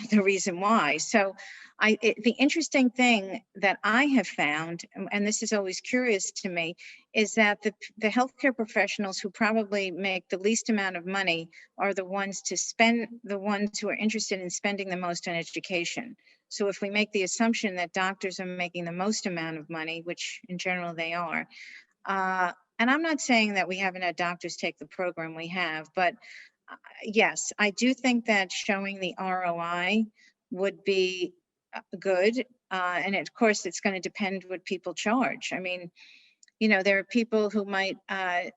the reason why. So the interesting thing that I have found, and this is always curious to me, is that the healthcare professionals who probably make the least amount of money are the ones who are interested in spending the most on education. So if we make the assumption that doctors are making the most amount of money, which in general they are, and I'm not saying that we haven't had doctors take the program we have, but yes, I do think that showing the ROI would be good. And of course, it's going to depend what people charge. I mean, there are people who might, I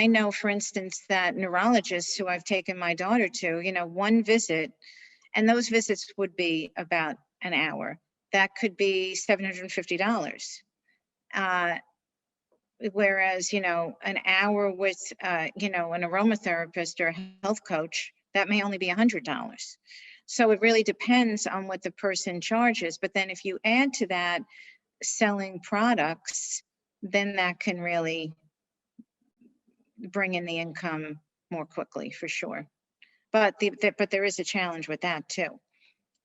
know, for instance, that neurologists who I've taken my daughter to, one visit, and those visits would be about an hour. That could be $750. Whereas, an hour with, an aromatherapist or a health coach, that may only be $100. So it really depends on what the person charges. But then if you add to that selling products, then that can really bring in the income more quickly, for sure. But there is a challenge with that too.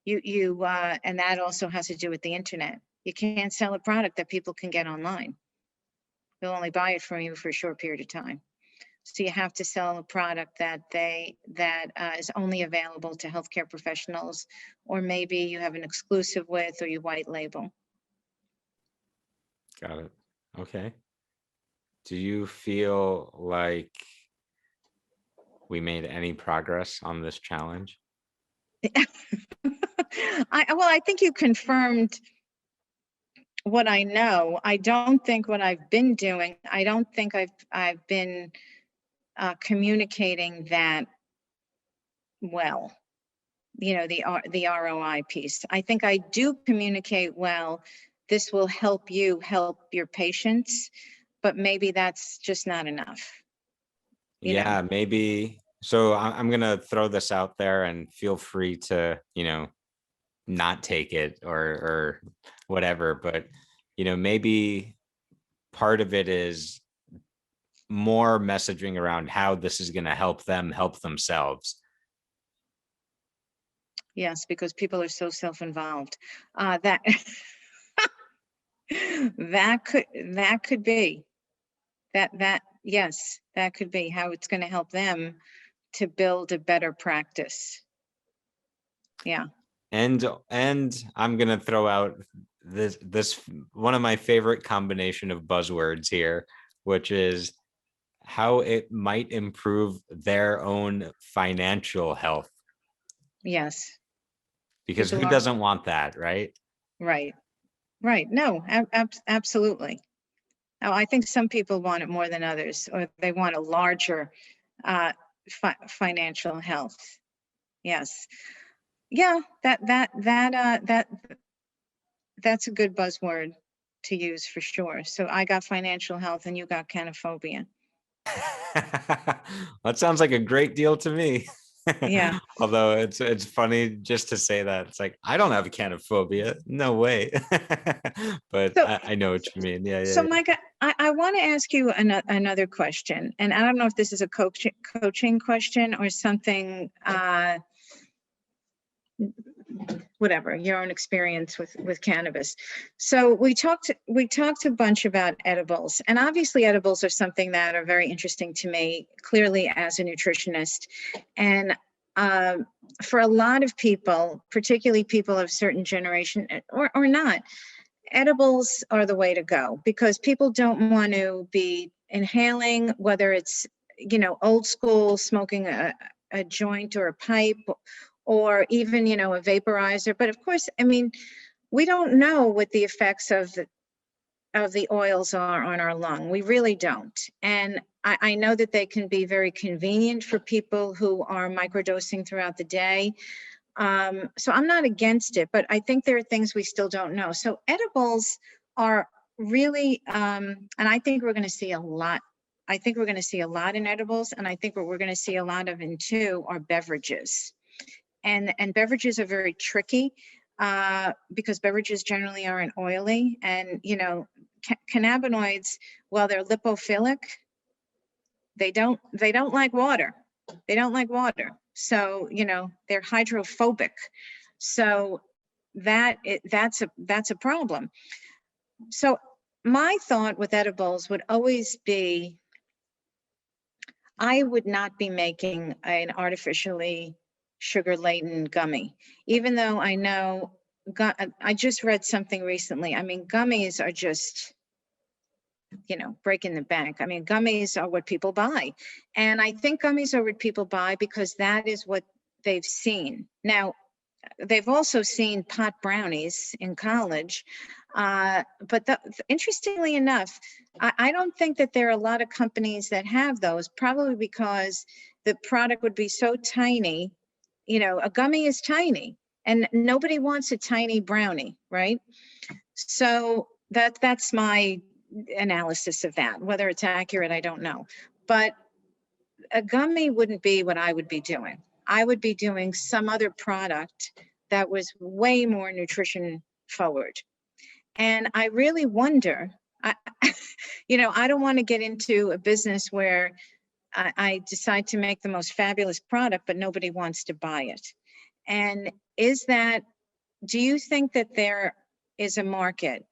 And that also has to do with the internet. You can't sell a product that people can get online. They'll only buy it from you for a short period of time. So you have to sell a product that is only available to healthcare professionals, or maybe you have an exclusive with, or you white label. Got it. Okay. Do you feel like we made any progress on this challenge? I think you confirmed what I know. I don't think what I've been doing, I don't think I've been communicating that well, the ROI piece. I think I do communicate well. This will help you help your patients, but maybe that's just not enough. Yeah, maybe. So I'm going to throw this out there, and feel free to, not take it or whatever, but maybe part of it is more messaging around how this is going to help them help themselves. Yes, because people are so self-involved. That could be yes, that could be how it's going to help them to build a better practice. Yeah. And I'm going to throw out this one of my favorite combination of buzzwords here, which is how it might improve their own financial health. Yes. Because who doesn't want that, right? Right. No, absolutely. Oh, I think some people want it more than others, or they want a larger financial health. Yes. Yeah, that's a good buzzword to use for sure. So I got financial health and you got cannaphobia. That sounds like a great deal to me. Yeah. Although it's funny just to say that. It's like, I don't have a cannaphobia. No way. But so, I know what you mean. Yeah. So Micah, I want to ask you another question. And I don't know if this is a coaching question or something whatever, your own experience with cannabis. So we talked a bunch about edibles, and obviously edibles are something that are very interesting to me, clearly as a nutritionist. And for a lot of people, particularly people of certain generation or not, edibles are the way to go, because people don't want to be inhaling, whether it's, old school smoking a joint or a pipe, or even, a vaporizer. But of course, I mean, we don't know what the effects of the oils are on our lung. We really don't. And I know that they can be very convenient for people who are microdosing throughout the day. So I'm not against it, but I think there are things we still don't know. So edibles are really, and I think we're going to see a lot. I think we're going to see a lot in edibles, and I think what we're going to see a lot of in too are beverages. And beverages are very tricky because beverages generally aren't oily, and cannabinoids, while they're lipophilic, they don't like water. They don't like water. So, they're hydrophobic. So that's a problem. So my thought with edibles would always be, I would not be making an artificially sugar-laden gummy, even though I know, I just read something recently. I mean, gummies are just, breaking the bank. I mean, gummies are what people buy. And I think gummies are what people buy because that is what they've seen. Now, they've also seen pot brownies in college. But interestingly enough, I don't think that there are a lot of companies that have those, probably because the product would be so tiny. A gummy is tiny, and nobody wants a tiny brownie, right? So that's my analysis of that. Whether it's accurate, I don't know. But a gummy wouldn't be what I would be doing. I would be doing some other product that was way more nutrition forward. And I really wonder, I don't want to get into a business where I decide to make the most fabulous product, but nobody wants to buy it. And do you think that there is a market?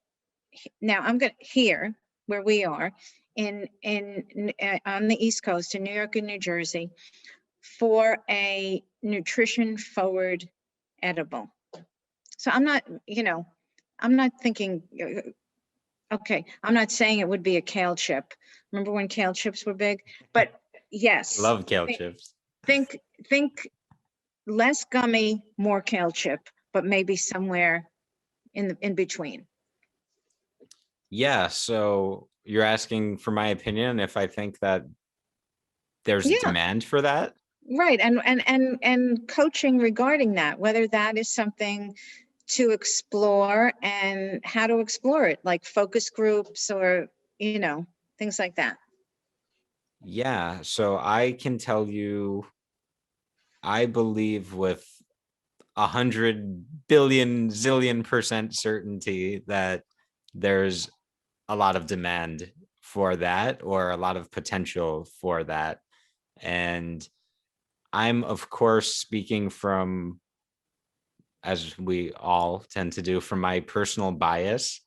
Now I'm going to here where we are on the East Coast in New York and New Jersey for a nutrition forward edible. So I'm not thinking, okay, I'm not saying it would be a kale chip. Remember when kale chips were big? But yes. Love kale chips. Think less gummy, more kale chip, but maybe somewhere in between. Yeah, so you're asking for my opinion if I think that there's demand for that? Right, and coaching regarding that, whether that is something to explore and how to explore it, like focus groups or, things like that. Yeah, so I can tell you, I believe with 100 billion zillion % certainty that there's a lot of demand for that, or a lot of potential for that. And I'm, of course, speaking from, as we all tend to do, from my personal bias,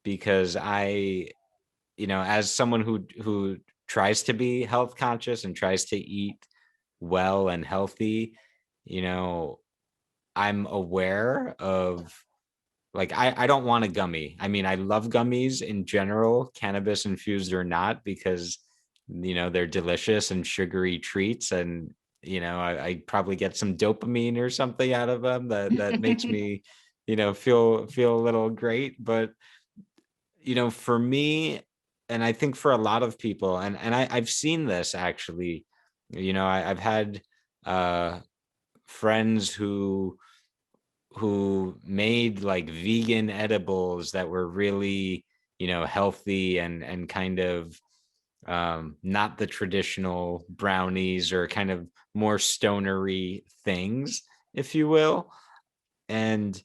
because I, as someone who tries to be health conscious and tries to eat well and healthy, I'm aware of, like, I don't want a gummy. I mean, I love gummies in general, cannabis infused or not, because, they're delicious and sugary treats. And, I probably get some dopamine or something out of them that makes me, feel a little great. But, for me, and I think for a lot of people, and I've seen this actually, I've had friends who made like vegan edibles that were really, healthy and kind of not the traditional brownies, or kind of more stonery things, if you will. And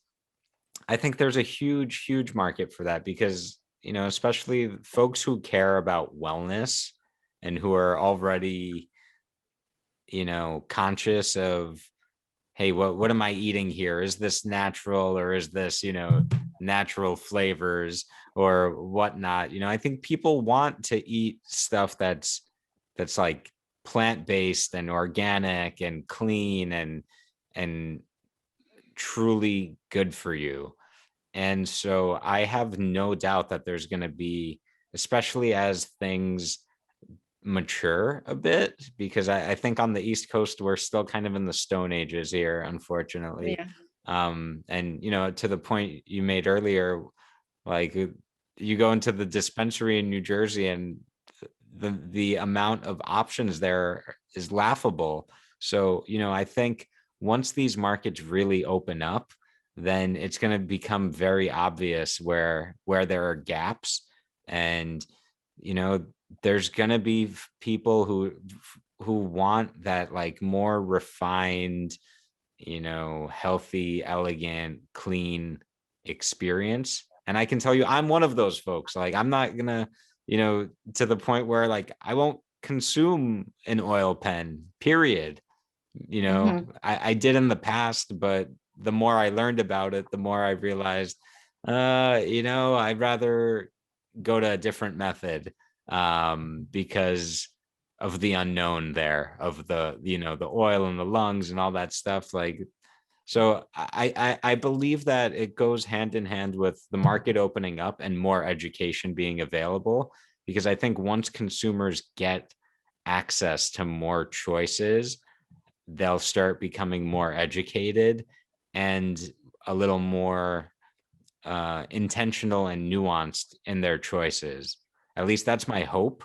I think there's a huge market for that, because, especially folks who care about wellness and who are already, conscious of hey, what am I eating here? Is this natural, or is this, natural flavors or whatnot? I think people want to eat stuff that's like plant-based and organic and clean and truly good for you. And so I have no doubt that there's going to be, especially as things mature a bit, because I think on the East Coast, we're still kind of in the Stone Ages here, unfortunately. Yeah. And, to the point you made earlier, like you go into the dispensary in New Jersey and the amount of options there is laughable. So, I think once these markets really open up, then it's going to become very obvious where there are gaps. And, there's going to be people who want that like more refined, healthy, elegant, clean experience. And I can tell you, I'm one of those folks. Like, I'm not gonna, to the point where like I won't consume an oil pen, period. Hmm. I did in the past, but the more I learned about it, the more I realized, I'd rather go to a different method, because of the unknown there, of the oil in the lungs and all that stuff. Like, so I believe that it goes hand in hand with the market opening up and more education being available, because I think once consumers get access to more choices, they'll start becoming more educated and a little more intentional and nuanced in their choices. At least that's my hope.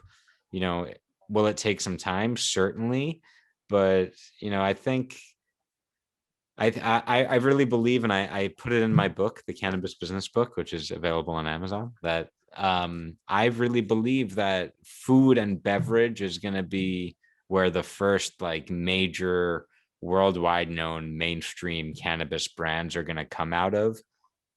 Will it take some time? Certainly. But, I think I really believe, and I put it in my book, the Cannabis Business Book, which is available on Amazon, that I really believe that food and beverage is going to be where the first like major worldwide known mainstream cannabis brands are going to come out of.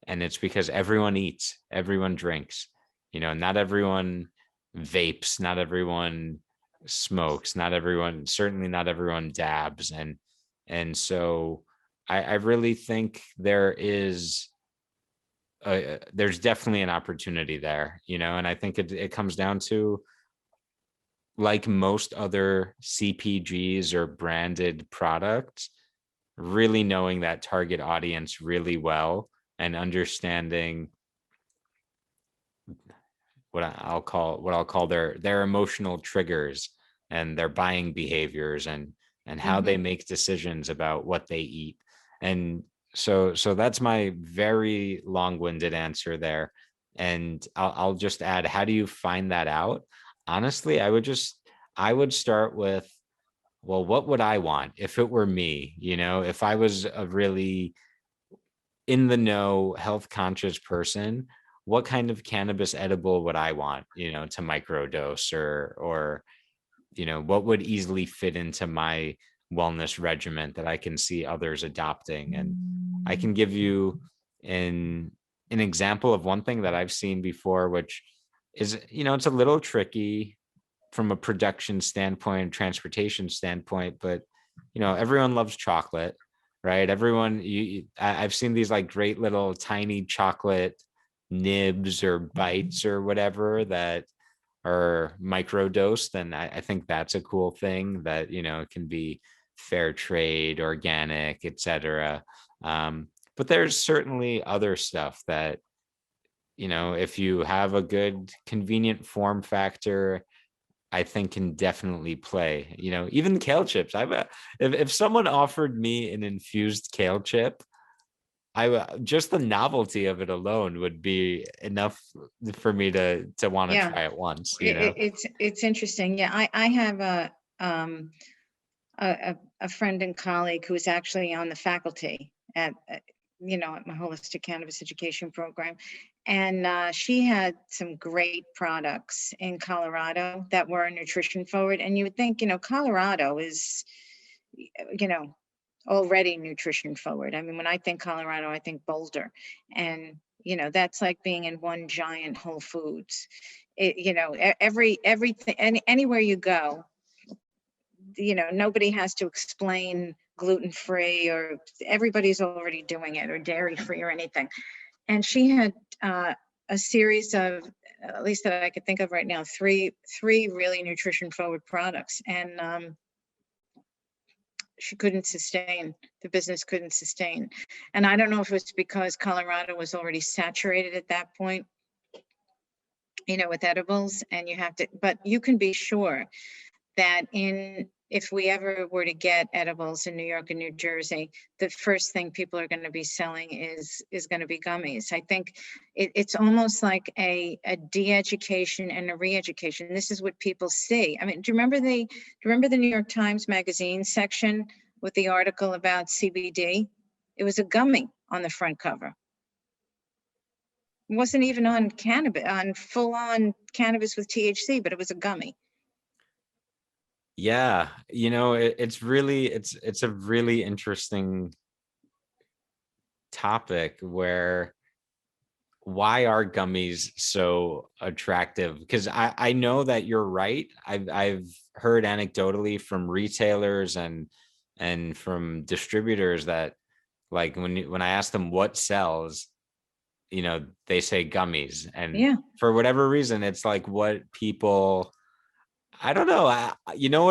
And it's because everyone eats, everyone drinks, not everyone vapes, not everyone smokes, not everyone, certainly not everyone dabs. And so I really think there's definitely an opportunity there, and I think it comes down to, like most other CPGs or branded products, really knowing that target audience really well and understanding what I'll call their emotional triggers and their buying behaviors and how they Hmm. make decisions about what they eat. And so that's my very long-winded answer there. And I'll just add, how do you find that out? Honestly, I would start with, well, what would I want if it were me? If I was a really in the know, health conscious person, what kind of cannabis edible would I want, to microdose, or what would easily fit into my wellness regimen that I can see others adopting. And I can give you an example of one thing that I've seen before, which is, it's a little tricky from a production standpoint, transportation standpoint, but everyone loves chocolate, right? I've seen these like great little tiny chocolate nibs or bites or whatever that are microdosed. And I think that's a cool thing that, can be fair trade, organic, etc. But there's certainly other stuff that, if you have a good convenient form factor, I think can definitely play. Even kale chips. If someone offered me an infused kale chip, just the novelty of it alone would be enough for me to want to Yeah. try it once. It's interesting. Yeah, I have um a friend and colleague who is actually on the faculty at my holistic cannabis education program, and she had some great products in Colorado that were nutrition forward. And you would think, Colorado is, you know, already nutrition forward. I mean, when I think Colorado, I think Boulder, and that's like being in one giant Whole Foods. Everything, anywhere you go, nobody has to explain gluten-free, or everybody's already doing it, or dairy-free or anything. And she had a series of, at least that I could think of right now, three really nutrition-forward products. And she couldn't sustain, the business couldn't sustain. And I don't know if it was because Colorado was already saturated at that point, with edibles, and you have to, but you can be sure that if we ever were to get edibles in New York and New Jersey, the first thing people are going to be selling is going to be gummies. I think it's almost like a de-education and a re-education. This is what people see. I mean, do you remember the New York Times Magazine section with the article about CBD? It was a gummy on the front cover. It wasn't even on cannabis, on full-on cannabis with THC, but it was a gummy. Yeah, it's a really interesting topic, where why are gummies so attractive? Because I know that you're right. I've heard anecdotally from retailers and from distributors that, like, when I ask them what sells, they say gummies, and Yeah. for whatever reason, it's like what people, I don't know.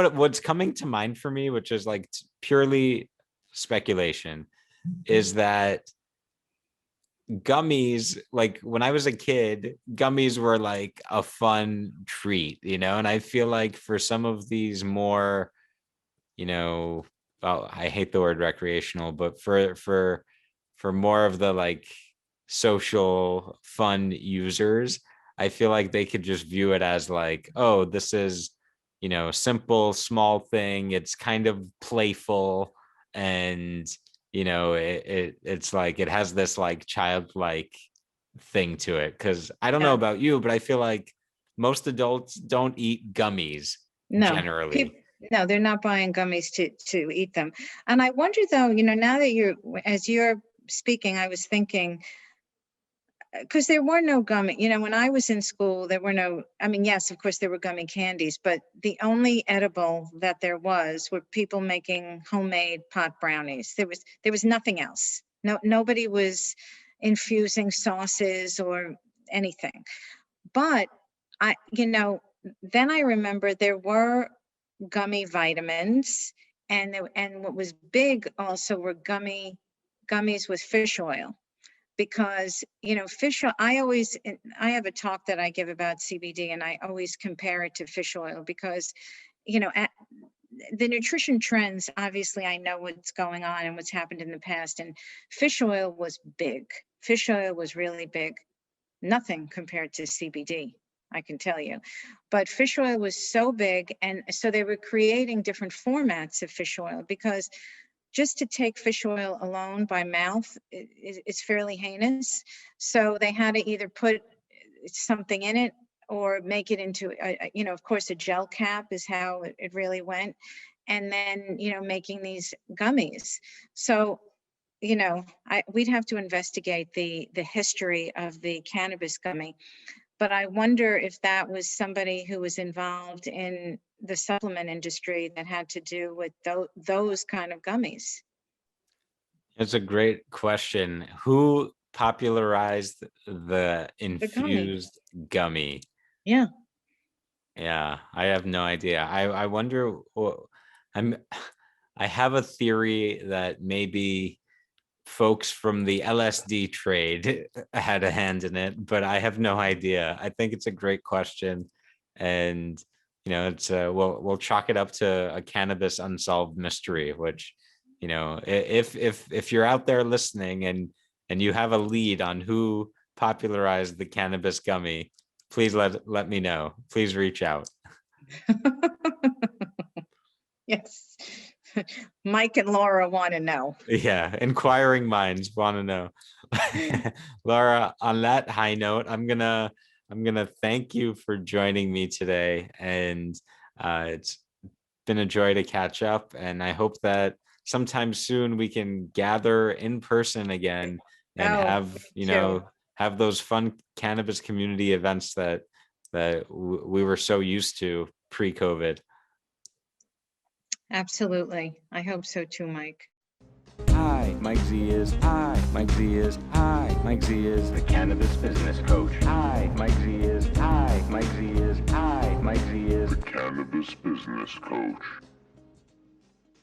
What's coming to mind for me, which is like purely speculation, is that gummies, like when I was a kid, gummies were like a fun treat, and I feel like for some of these more, well, I hate the word recreational, but for more of the like social fun users, I feel like they could just view it as like, oh, this is, simple, small thing. It's kind of playful, and it's like it has this like childlike thing to it. Because I don't know about you, but I feel like most adults don't eat gummies generally. No, they're not buying gummies to eat them. And I wonder though, now that as you're speaking, I was thinking, because there were no gummy, when I was in school, there were no, I mean, yes, of course there were gummy candies, but the only edible that there was were people making homemade pot brownies. There was nothing else. Nobody was infusing sauces or anything. But then I remember there were gummy vitamins, and what was big also were gummies with fish oil. Because fish oil, I have a talk that I give about CBD, and I always compare it to fish oil, because the nutrition trends, obviously I know what's going on and what's happened in the past, and fish oil was big. Fish oil was really big. Nothing compared to CBD, I can tell you. But fish oil was so big, and so they were creating different formats of fish oil, because just to take fish oil alone by mouth is fairly heinous. So they had to either put something in it or make it into, of course, a gel cap is how it really went. And then, making these gummies. So, we'd have to investigate the history of the cannabis gummy. But I wonder if that was somebody who was involved in the supplement industry that had to do with those kind of gummies. It's a great question. Who popularized the infused gummy? Yeah. Yeah, I have no idea. I wonder. I have a theory that maybe folks from the LSD trade had a hand in it, but I have no idea. I think it's a great question, and it's we'll chalk it up to a cannabis unsolved mystery. Which, if you're out there listening and you have a lead on who popularized the cannabis gummy, please let me know. Please reach out. Yes. Mike and Laura want to know. Yeah, inquiring minds want to know. Laura, on that high note, I'm gonna thank you for joining me today, and it's been a joy to catch up, and I hope that sometime soon we can gather in person again and have those fun cannabis community events that we were so used to pre-COVID. Absolutely. I hope so too, Mike. Hi, Mike Z is. Hi, Mike Z is. Hi, Mike Z is the cannabis business coach. Hi, Mike Z is. Hi, Mike Z is. Hi, Mike Z is the cannabis business coach.